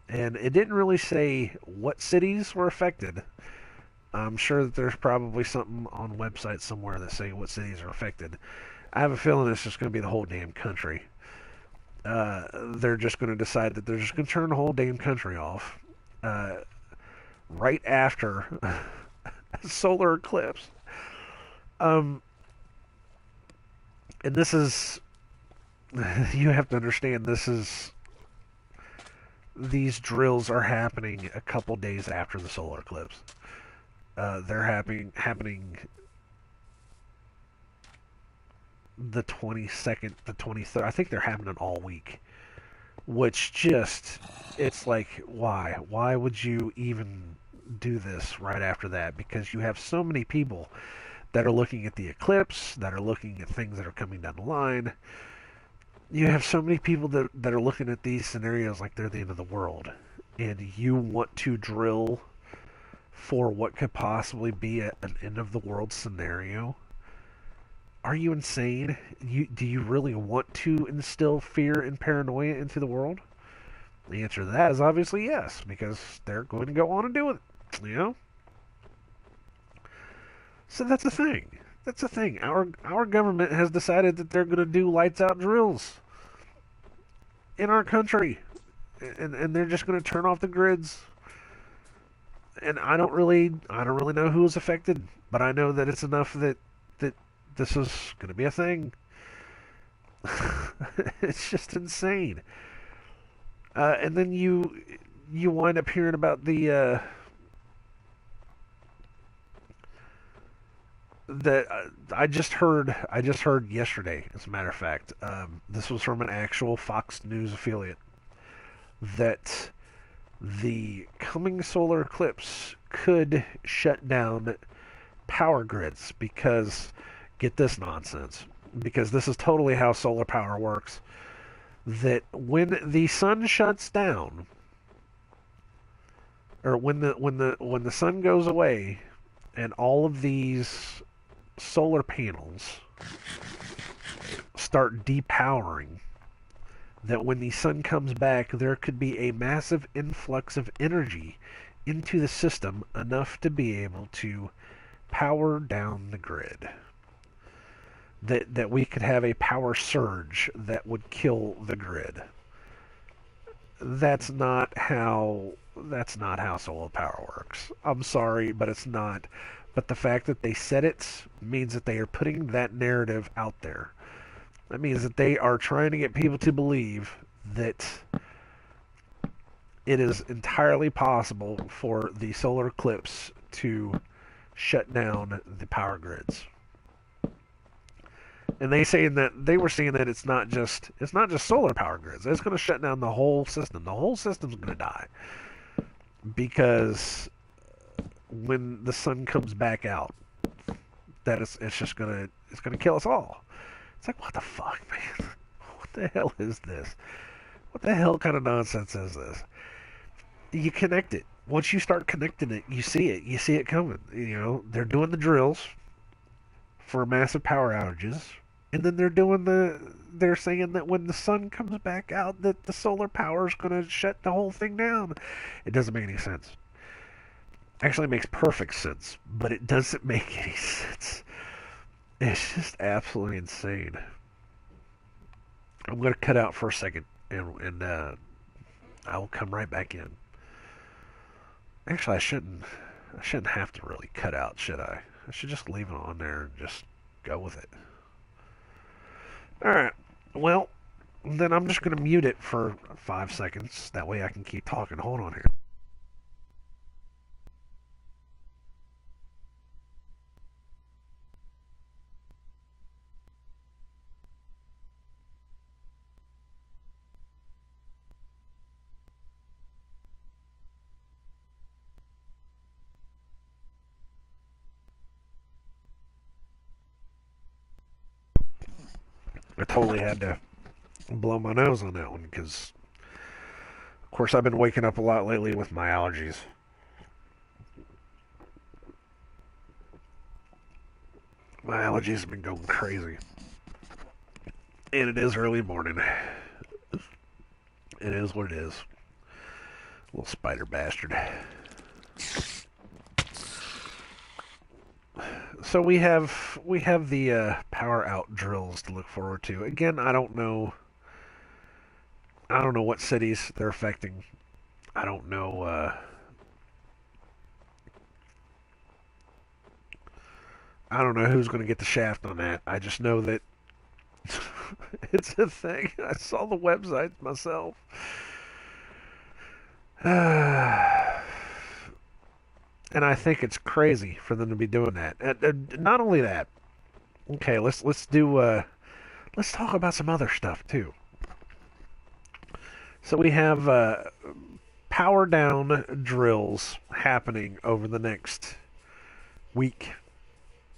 And it didn't really say what cities were affected. I'm sure that there's probably something on websites somewhere that say what cities are affected. I have a feeling it's just going to be the whole damn country. They're just going to decide that they're just going to turn the whole damn country off right after a solar eclipse. Um, and this is, you have to understand, these drills are happening a couple days after the solar eclipse. They're happening the 22nd, the 23rd. I think they're happening all week. Which just, it's like, why? Why would you even do this right after that? Because you have so many people that are looking at the eclipse, that are looking at things that are coming down the line. You have so many people that are looking at these scenarios like they're the end of the world. And you want to drill for what could possibly be an end of the world scenario? Are you insane? Do you really want to instill fear and paranoia into the world? The answer to that is obviously yes, because they're going to go on and do it. So that's the thing. That's the thing. Our government has decided that they're going to do lights out drills. in our country, and they're just going to turn off the grids. And I don't really know who is affected, but I know that it's enough that this is going to be a thing. It's just insane. And then you wind up hearing about the that I just heard yesterday, as a matter of fact. This was from an actual Fox News affiliate that the coming solar eclipse could shut down power grids because, get this nonsense, because this is totally how solar power works. That when the sun shuts down, or when the sun goes away, and all of these solar panels start depowering, that when the sun comes back, there could be a massive influx of energy into the system, enough to be able to power down the grid. That we could have a power surge that would kill the grid. That's not how solar power works. I'm sorry, but it's not. But the fact that they said it means that they are putting that narrative out there. That means that they are trying to get people to believe that it is entirely possible for the solar eclipse to shut down the power grids. And they were saying that it's not just solar power grids. It's going to shut down the whole system. The whole system's going to die because when the sun comes back out, it's going to kill us all. It's like, what the fuck, man? What the hell is this? What the hell kind of nonsense is this? You connect it. Once you start connecting it, you see it. You see it coming. You know, they're doing the drills for massive power outages, and then they're saying that when the sun comes back out, that the solar power is going to shut the whole thing down. It doesn't make any sense. Actually, it makes perfect sense, but it doesn't make any sense. It's just absolutely insane. I'm going to cut out for a second, and I will come right back in. Actually, I shouldn't have to really cut out, should I? I should just leave it on there and just go with it. Alright, well, then I'm just going to mute it for 5 seconds. That way I can keep talking. Hold on here. I totally had to blow my nose on that one because, of course, I've been waking up a lot lately with my allergies. My allergies have been going crazy. And it is early morning. It is what it is. Little spider bastard. So we have the power out drills to look forward to. Again, I don't know what cities they're affecting. I don't know. I don't know who's going to get the shaft on that. I just know that it's a thing. I saw the website myself. And I think it's crazy for them to be doing that. And not only that. Okay, let's talk about some other stuff too. So we have power down drills happening over the next week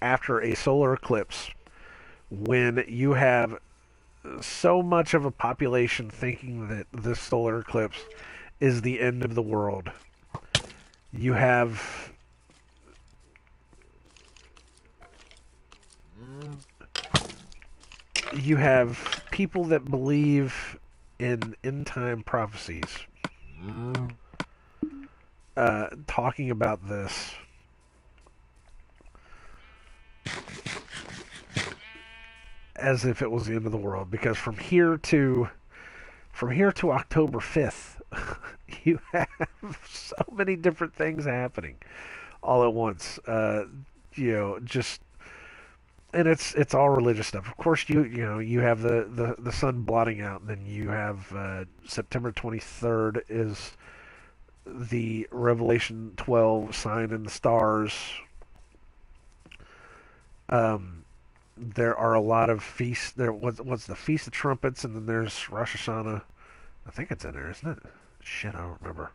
after a solar eclipse, when you have so much of a population thinking that this solar eclipse is the end of the world. You have people that believe in end time prophecies talking about this as if it was the end of the world, because from here to from here to October 5th, you have so many different things happening all at once. Just and it's all religious stuff. Of course, you have the sun blotting out, and then you have September 23rd is the Revelation 12 sign in the stars. There are a lot of feasts. What's the Feast of Trumpets, and then there's Rosh Hashanah. I think it's in there, isn't it? Shit, I don't remember.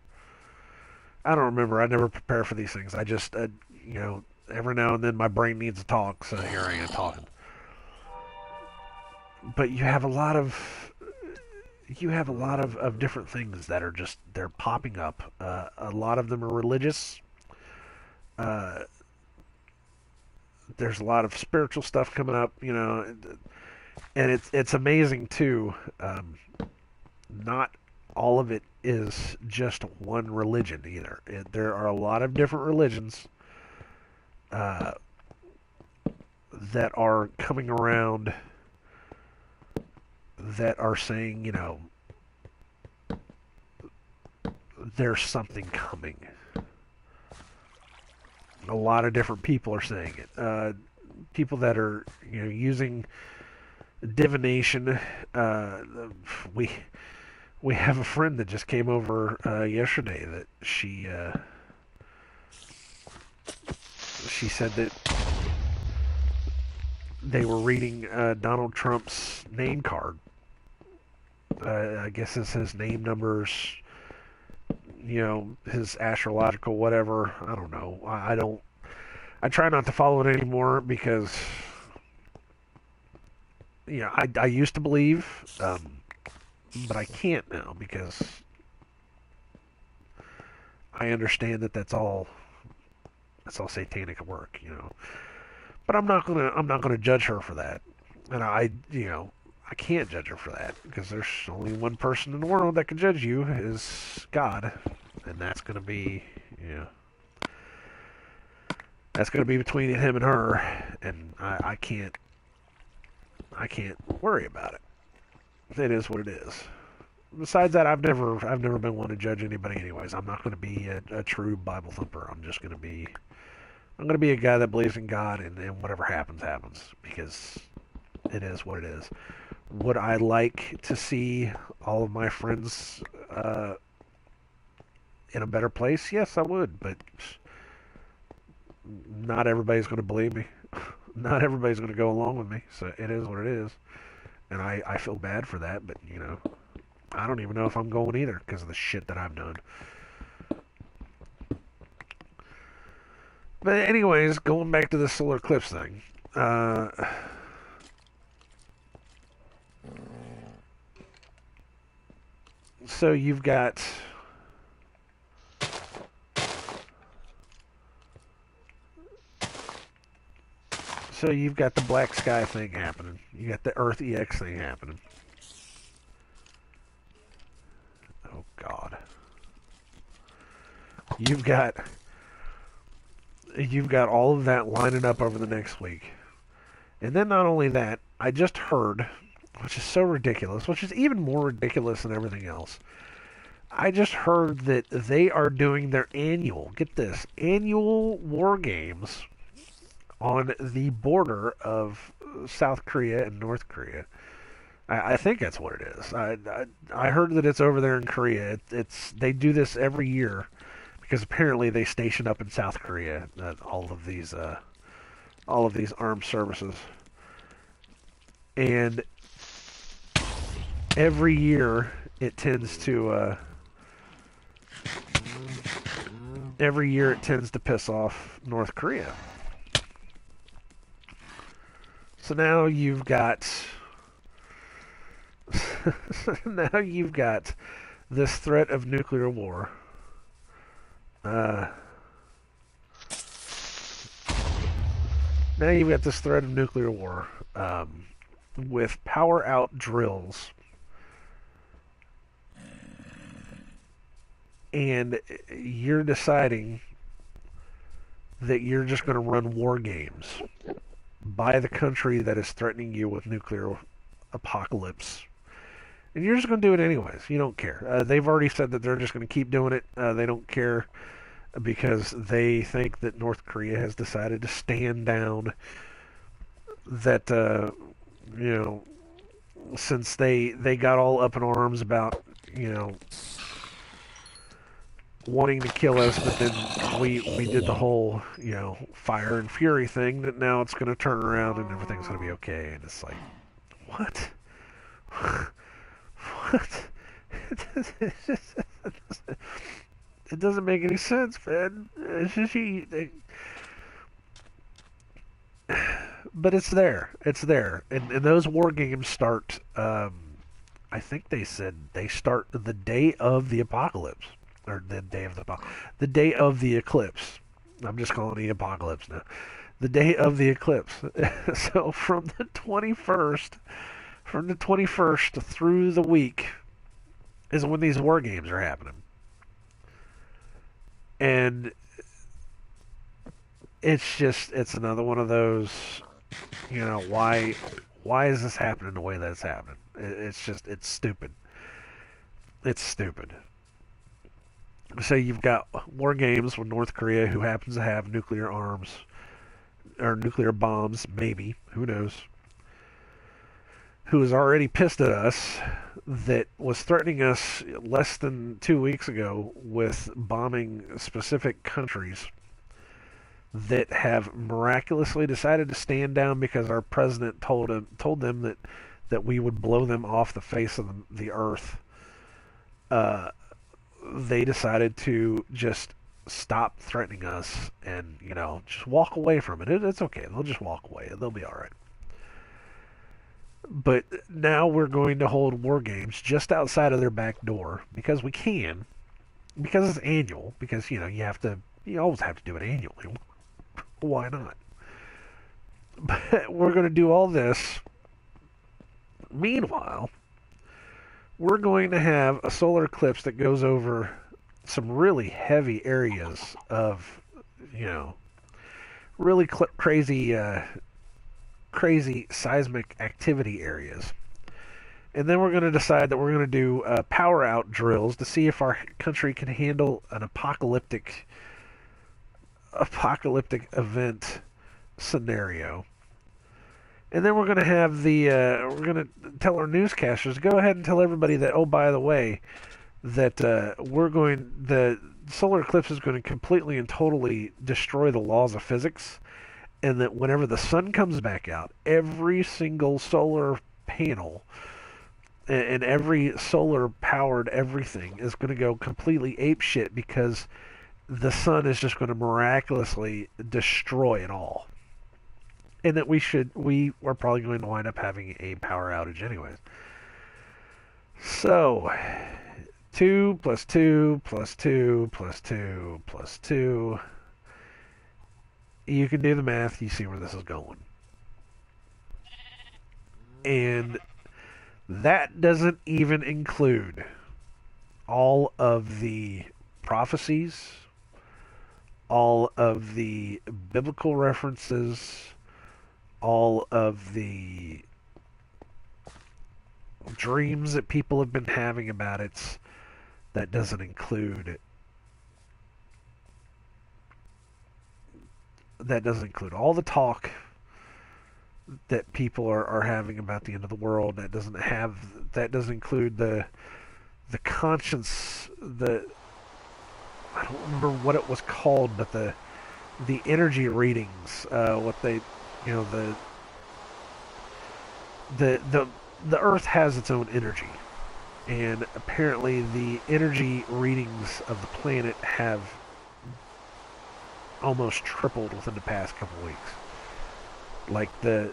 I don't remember. I never prepare for these things. I just, every now and then my brain needs to talk, so here I am talking. But you have a lot of different things that are just they're popping up. A lot of them are religious. Uh, there's a lot of spiritual stuff coming up, and it's amazing too. Not all of it is just one religion either. There are a lot of different religions uh, that are coming around that are saying, there's something coming. A lot of different people are saying it. People that are, using divination. We we have a friend that just came over yesterday that she said that they were reading Donald Trump's name card. I guess it's his name numbers, his astrological whatever. I don't know. I don't. I try not to follow it anymore because, I used to believe, but I can't now because I understand that that's all satanic work. But I'm not gonna judge her for that, and I can't judge her for that because there's only one person in the world that can judge you is God, and that's gonna be between him and her, and I can't worry about it. It is what it is. Besides that, I've never been one to judge anybody. Anyways, I'm not going to be a true Bible thumper. I'm going to be a guy that believes in God, and whatever happens, happens because it is what it is. Would I like to see all of my friends in a better place? Yes, I would, but not everybody's going to believe me. Not everybody's going to go along with me. So it is what it is, and I feel bad for that. But I don't even know if I'm going either because of the shit that I've done. But anyways, going back to the solar eclipse thing. So you've got the black sky thing happening. You got the Earth EX thing happening. Oh God. You've got all of that lining up over the next week. And then not only that, I just heard, which is so ridiculous, which is even more ridiculous than everything else. I just heard that they are doing their get this, annual war games on the border of South Korea and North Korea. I think that's what it is. I heard that it's over there in Korea. They do this every year because apparently they station up in South Korea all of these armed services, and every year it tends to piss off North Korea. So now you've got this threat of nuclear war. Now you've got this threat of nuclear war with power out drills, and you're deciding that you're just going to run war games by the country that is threatening you with nuclear apocalypse, And you're just going to do it anyways. You don't care. They've already said that they're just going to keep doing it. They don't care because they think that North Korea has decided to stand down. That you know, since they got all up in arms about wanting to kill us, but then we did the whole fire and fury thing. That now it's going to turn around and everything's going to be okay. And it's like, what? What? It doesn't make any sense, man. It's just but it's there. It's there. And those war games start. I think they said they start the day of the apocalypse, or the day of the eclipse. I'm just calling it apocalypse now. The day of the eclipse. So from the 21st through the week is when these war games are happening. And it's another one of those, why is this happening the way that it's happening? It's stupid. It's stupid. So you've got war games with North Korea, who happens to have nuclear arms or nuclear bombs, maybe, who knows, who is already pissed at us, that was threatening us less than 2 weeks ago with bombing specific countries, that have miraculously decided to stand down because our president told them that we would blow them off the face of the earth. They decided to just stop threatening us and just walk away from it. It's okay. They'll just walk away. They'll be all right. But now we're going to hold war games just outside of their back door because we can, because it's annual. Because you always have to do it annually. Why not? But we're going to do all this. Meanwhile, we're going to have a solar eclipse that goes over some really heavy areas of, really crazy seismic activity areas. And then we're going to decide that we're going to do power out drills to see if our country can handle an apocalyptic event scenario. And then we're going to have we're going to tell our newscasters, go ahead and tell everybody that, oh, by the way, that the solar eclipse is going to completely and totally destroy the laws of physics, and that whenever the sun comes back out, every single solar panel and every solar powered everything is going to go completely apeshit because the sun is just going to miraculously destroy it all. And that we are probably going to wind up having a power outage anyways. So, 2 plus 2 plus 2 plus 2 plus 2. You can do the math. You see where this is going. And that doesn't even include all of the prophecies, all of the biblical references, all of the dreams that people have been having about it. That doesn't include all the talk that people are having about the end of the world. That doesn't include the conscience, I don't remember what it was called, but the energy readings, what they, the Earth has its own energy, and apparently the energy readings of the planet have almost tripled within the past couple weeks. Like the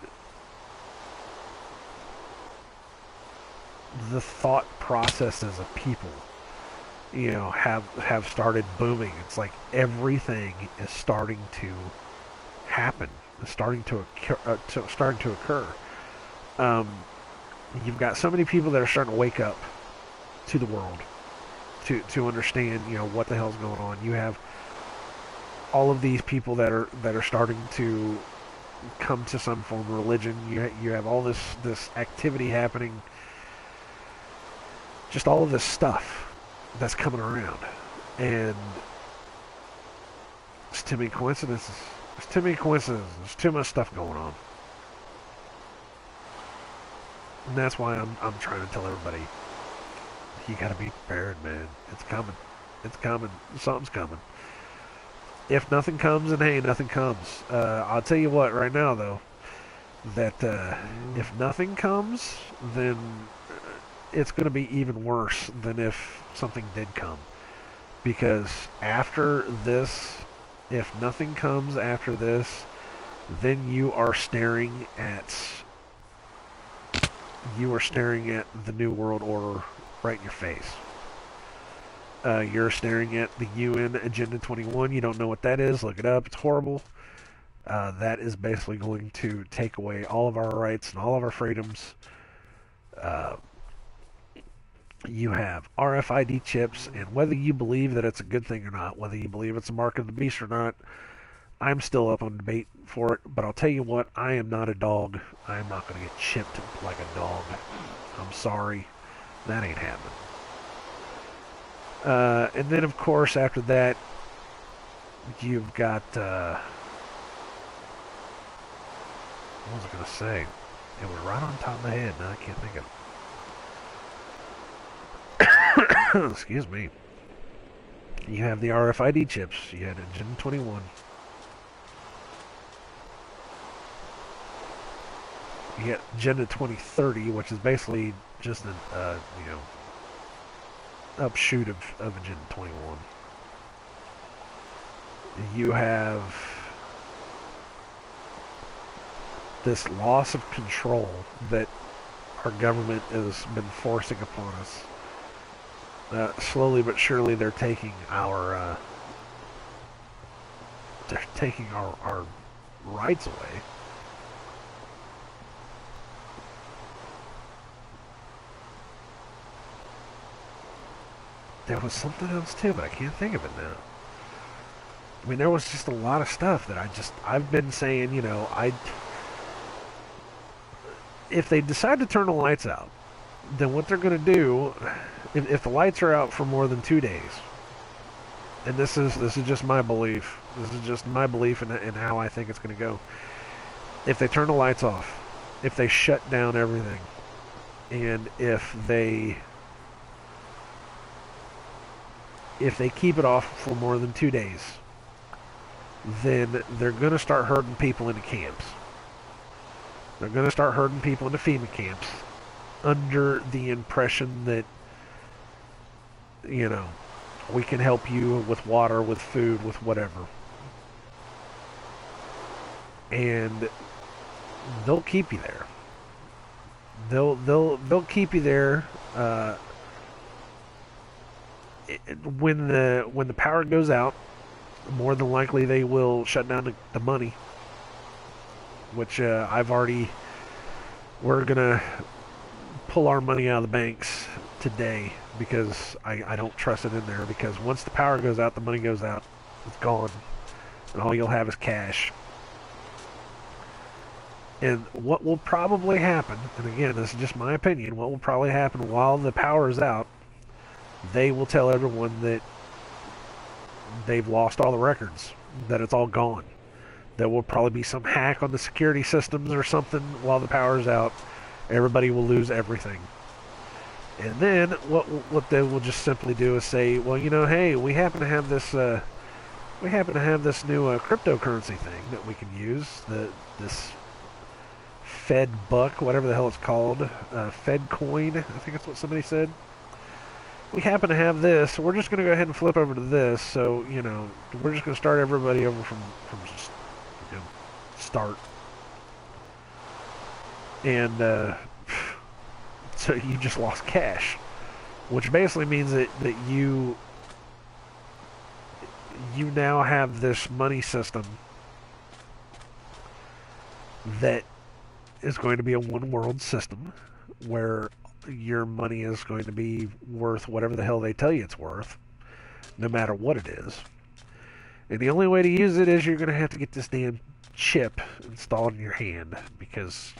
thought processes of people, have started booming. It's like everything is starting to happen, starting to occur. You've got so many people that are starting to wake up to the world, to understand, what the hell's going on. You have all of these people that are starting to come to some form of religion. You have all this activity happening just all of this stuff that's coming around. And it's too many coincidences. There's too many coincidences. There's too much stuff going on. And that's why I'm trying to tell everybody, you gotta be prepared, man. It's coming. It's coming. Something's coming. If nothing comes, then hey, nothing comes. I'll tell you what, right now though, that if nothing comes, then it's going to be even worse than if something did come. Because after this, if nothing comes after this, then you are staring at the New World Order right in your face. You're staring at the UN Agenda 21. You don't know what that is. Look it up. It's horrible. That is basically going to take away all of our rights and all of our freedoms. Uh, you have RFID chips, and whether you believe that it's a good thing or not, whether you believe it's a mark of the beast or not, I'm still up on debate for it. But I'll tell you what, I am not a dog. I am not going to get chipped like a dog. I'm sorry. That ain't happening. And then, of course, after that, you've got... what was I going to say? It was right on top of my head. Now I can't think of it. Excuse me. You have the RFID chips. You had Agenda 21. You get Agenda 2030, which is basically just an, upshoot of Agenda 21. You have this loss of control that our government has been forcing upon us. Slowly but surely, they're taking our rights away. There was something else too, but I can't think of it now. I mean, there was just a lot of stuff that I've been saying, if they decide to turn the lights out, then what they're going to do, if the lights are out for more than 2 days, and this is just my belief, in how I think it's going to go. If they turn the lights off, if they shut down everything, and if they keep it off for more than 2 days, then they're going to start herding people into camps. They're going to start herding people into FEMA camps under the impression that, we can help you with water, with food, with whatever. And they'll keep you there. They'll keep you there. When the power goes out, more than likely they will shut down the money, which we're gonna pull our money out of the banks today, because I don't trust it in there, because once the power goes out, the money goes out, it's gone, and all you'll have is cash. And what will probably happen, and again, this is just my opinion, what will probably happen while the power is out, they will tell everyone that they've lost all the records, that it's all gone. There will probably be some hack on the security systems or something while the power's out. Everybody will lose everything. And then what they will just simply do is say, well, hey, we happen to have this new cryptocurrency thing that we can use. This Fed buck, whatever the hell it's called, Fed coin. I think that's what somebody said. We happen to have this, so we're just going to go ahead and flip over to this. So, we're just going to start everybody over from start. And so you just lost cash, which basically means that you now have this money system that is going to be a one world system where your money is going to be worth whatever the hell they tell you it's worth, no matter what it is. And the only way to use it is you're going to have to get this damn chip installed in your hand, because,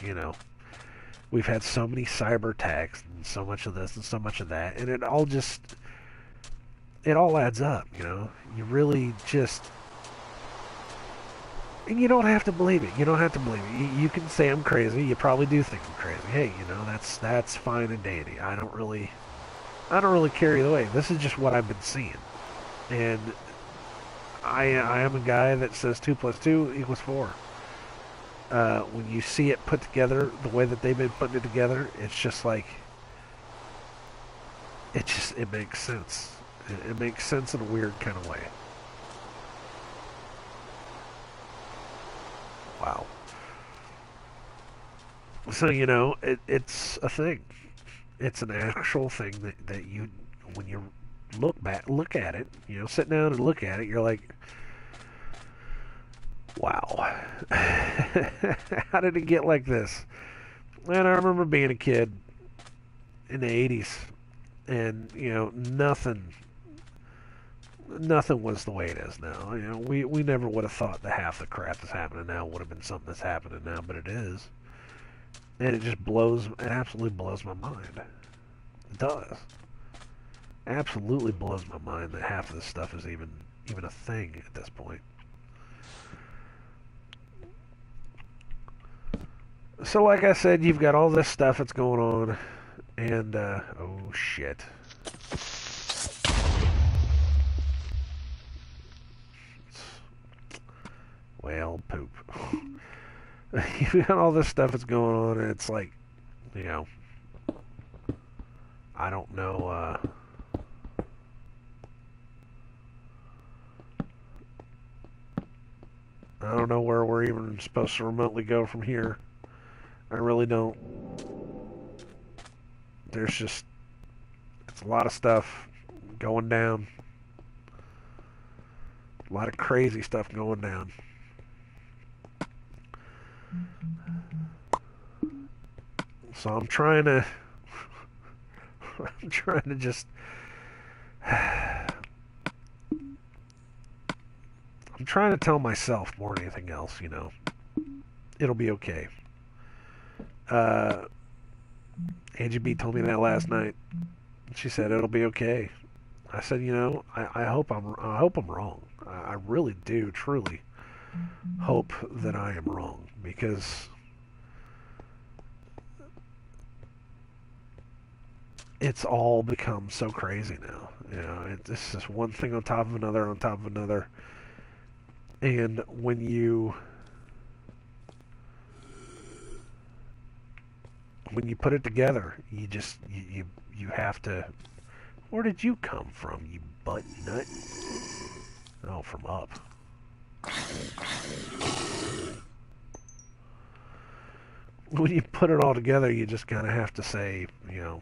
We've had so many cyber attacks and so much of this and so much of that, and it all adds up, you know. You really just, and you don't have to believe it. You don't have to believe it. You can say I'm crazy. You probably do think I'm crazy. Hey, you know, that's fine and dandy. I don't really care either way. This is just what I've been seeing, and I am a guy that says 2 plus 2 equals 4. When you see it put together the way that they've been putting it together, it's just like it makes sense. It makes sense in a weird kind of way. Wow. So you know, it's a thing. It's an actual thing that you, when you look at it, you know, sit down and look at it, you're like, wow. How did it get like this? And I remember being a kid in the 80s, and you know, nothing was the way it is now. You know, we never would have thought that half the crap that's happening now would have been something that's happening now, but it is. And it absolutely blows my mind. It does. Absolutely blows my mind that half of this stuff is even a thing at this point. So like I said, you've got all this stuff that's going on, and oh shit. Well, poop. You've got all this stuff that's going on, and it's like, you know, I don't know, I don't know where we're even supposed to remotely go from here. I really don't. There's just, it's a lot of stuff going down. A lot of crazy stuff going down. So I'm trying to just I'm trying to tell myself more than anything else, you know, it'll be okay. Angie B told me that last night. She said it'll be okay. I said, you know, I hope I'm wrong. I really do truly hope that I am wrong, because it's all become so crazy now. You know, it's just one thing on top of another on top of another. And when you put it together, you have to. Where did you come from, you butt nut? Oh, from up. When you put it all together, you just kind of have to say, you know,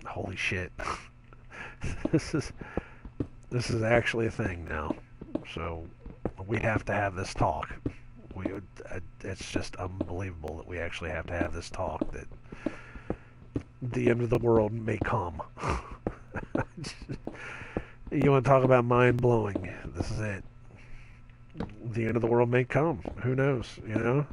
holy shit, this is actually a thing now. So we have to have this talk. It's just unbelievable that we actually have to have this talk, that the end of the world may come. You want to talk about mind-blowing? This is it. The end of the world may come. Who knows, you know?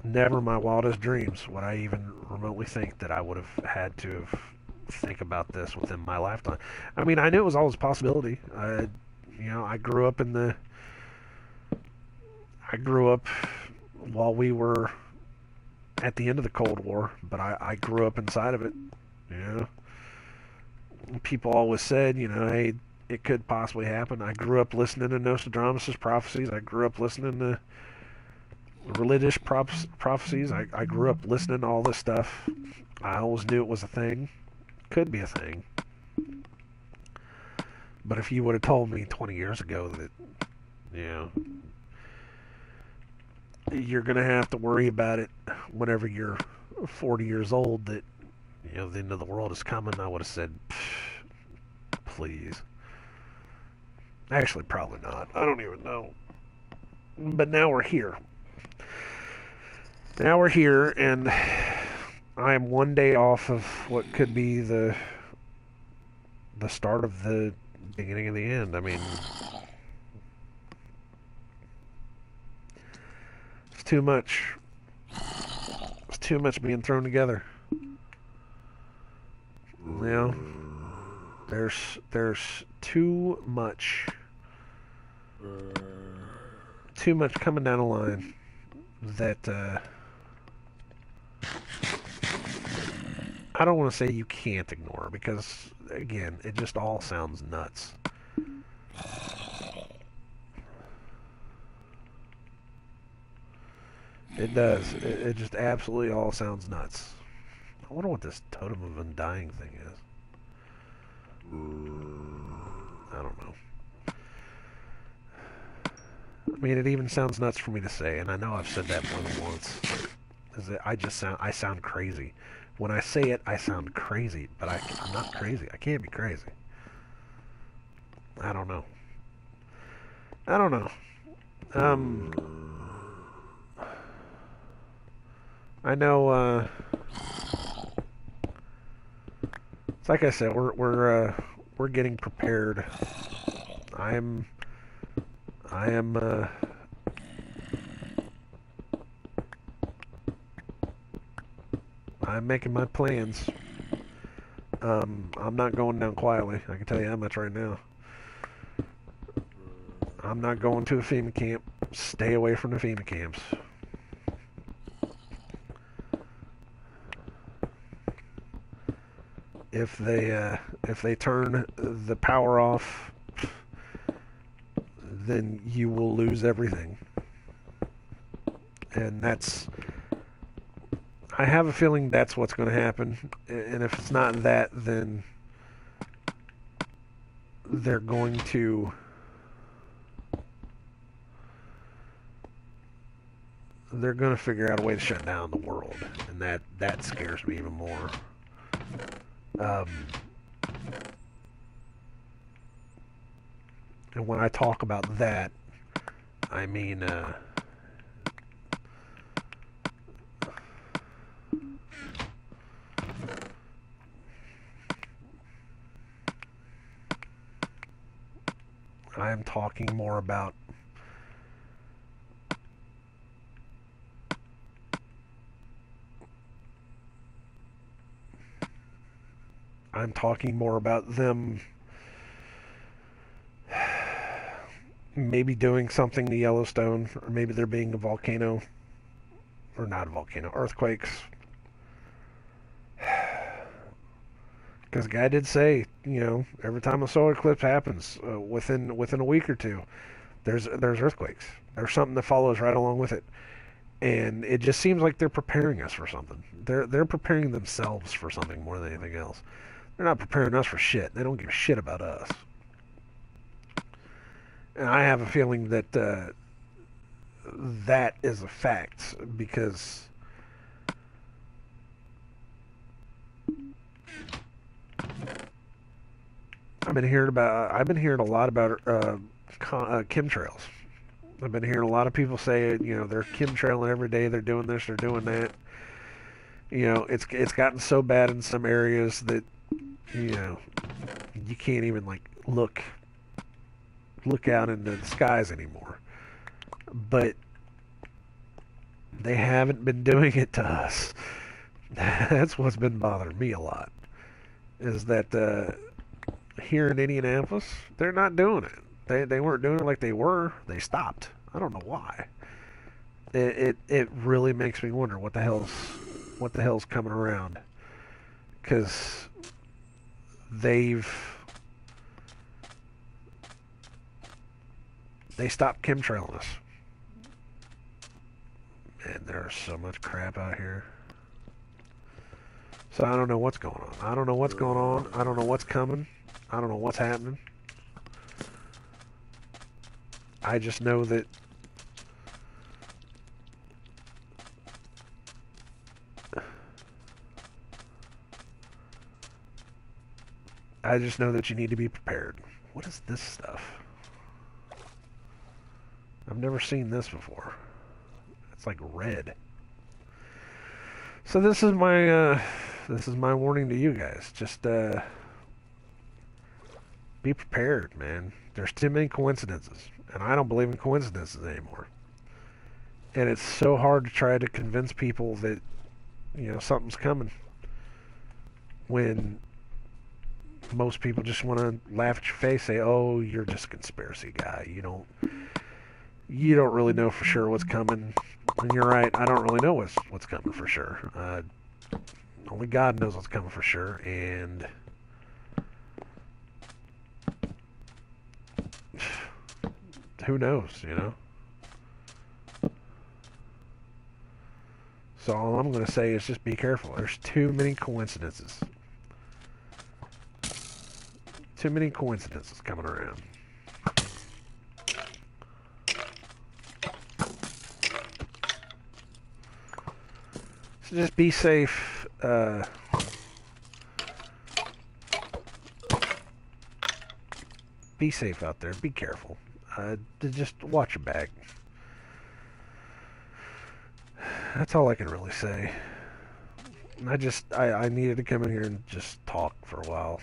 Never in my wildest dreams would I even remotely think that I would have had to have think about this within my lifetime. I mean, I knew it was always a possibility. You know, I grew up while we were at the end of the Cold War, but I grew up inside of it. You know, people always said, you know, hey, it could possibly happen. I grew up listening to Nostradamus' prophecies. I grew up listening to religious prophecies. I grew up listening to all this stuff. I always knew it was a thing. Could be a thing. But if you would have told me 20 years ago that, you know, you're going to have to worry about it whenever you're 40 years old, that, you know, the end of the world is coming, I would have said, please. Actually, probably not. I don't even know. But now we're here. Now we're here, and I am one day off of what could be the start of the beginning of the end. I mean, it's too much. too much being thrown together. You know, there's too much coming down the line that I don't want to say you can't ignore, because again, it just all sounds nuts. It does. It just absolutely all sounds nuts. I wonder what this totem of undying thing is. I don't know. I mean, it even sounds nuts for me to say, and I know I've said that more than once. I sound crazy. When I say it, I sound crazy, but I'm not crazy. I can't be crazy. I don't know. I know, it's like I said, we're getting prepared. I am I'm making my plans. I'm not going down quietly. I can tell you that much right now. I'm not going to a FEMA camp. Stay away from the FEMA camps. If they turn the power off, then you will lose everything. And I have a feeling that's what's going to happen. And if it's not that, then they're going to figure out a way to shut down the world, and that scares me even more. And when I talk about that, I mean I'm talking more about them maybe doing something to Yellowstone, or maybe there being a volcano, or not a volcano, earthquakes. Because the guy did say, every time a solar eclipse happens, within a week or two, there's earthquakes. There's something that follows right along with it, and it just seems like they're preparing us for something. They're preparing themselves for something more than anything else. They're not preparing us for shit. They don't give a shit about us. And I have a feeling that that is a fact, because I've been hearing a lot about chemtrails. I've been hearing a lot of people say, they're chemtrailing every day. They're doing this, they're doing that. It's gotten so bad in some areas that you can't even look out into the skies anymore. But they haven't been doing it to us. That's what's been bothering me a lot. Is that here in Indianapolis, they're not doing it. They weren't doing it like they were. They stopped. I don't know why. It really makes me wonder what the hell's coming around. Because they stopped chemtrailing us. Man, there's so much crap out here. So I don't know what's going on. I don't know what's going on. I don't know what's coming. I don't know what's happening. I just know that you need to be prepared. What is this stuff? I've never seen this before. It's like red. So this is my warning to you guys. Just be prepared, man. There's too many coincidences, and I don't believe in coincidences anymore. And it's so hard to try to convince people that something's coming. When most people just want to laugh at your face, say, "Oh, you're just a conspiracy guy. You don't really know for sure what's coming." And you're right. I don't really know what's coming for sure. Only God knows what's coming for sure, and who knows. So all I'm going to say is just be careful. There's too many coincidences. Too many coincidences coming around. So just be safe. Be safe out there. Be careful. Just watch your back. That's all I can really say. I needed to come in here and just talk for a while.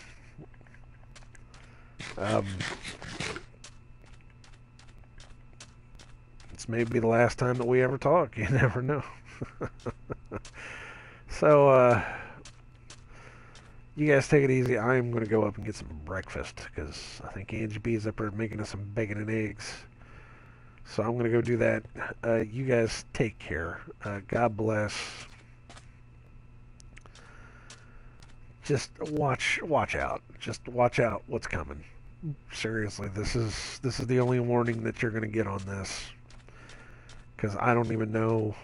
It's maybe the last time that we ever talk. You never know. So, you guys take it easy. I am going to go up and get some breakfast because I think Angie B is up there making us some bacon and eggs. So I'm going to go do that. You guys take care. God bless. Just watch out. Just watch out what's coming. Seriously, this is the only warning that you're going to get on this. Because I don't even know.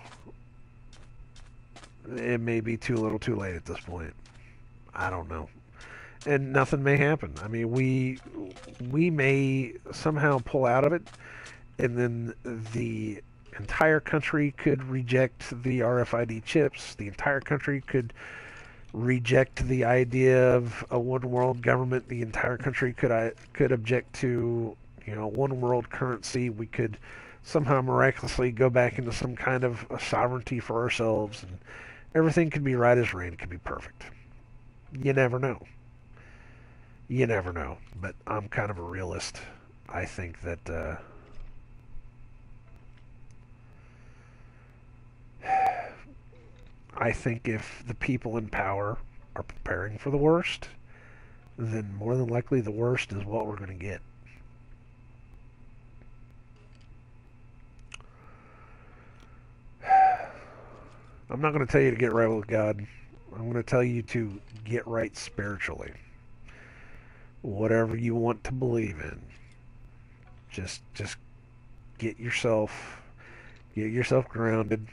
It may be too little too late at this point. I don't know. And nothing may happen. I mean, we may somehow pull out of it, and then the entire country could reject the RFID chips. The entire country could reject the idea of a one world government. The entire country could object to one world currency. We could somehow miraculously go back into some kind of a sovereignty for ourselves, and everything could be right as rain. It could be perfect. You never know. You never know. But I'm kind of a realist. I think that I think if the people in power are preparing for the worst, then more than likely the worst is what we're going to get. I'm not going to tell you to get right with God. I'm going to tell you to get right spiritually. Whatever you want to believe in, just get yourself grounded.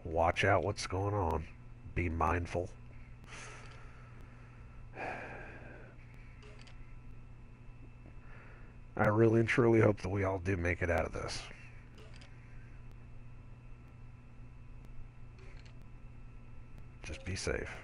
Watch out what's going on. Be mindful. I really and truly hope that we all do make it out of this. Just be safe.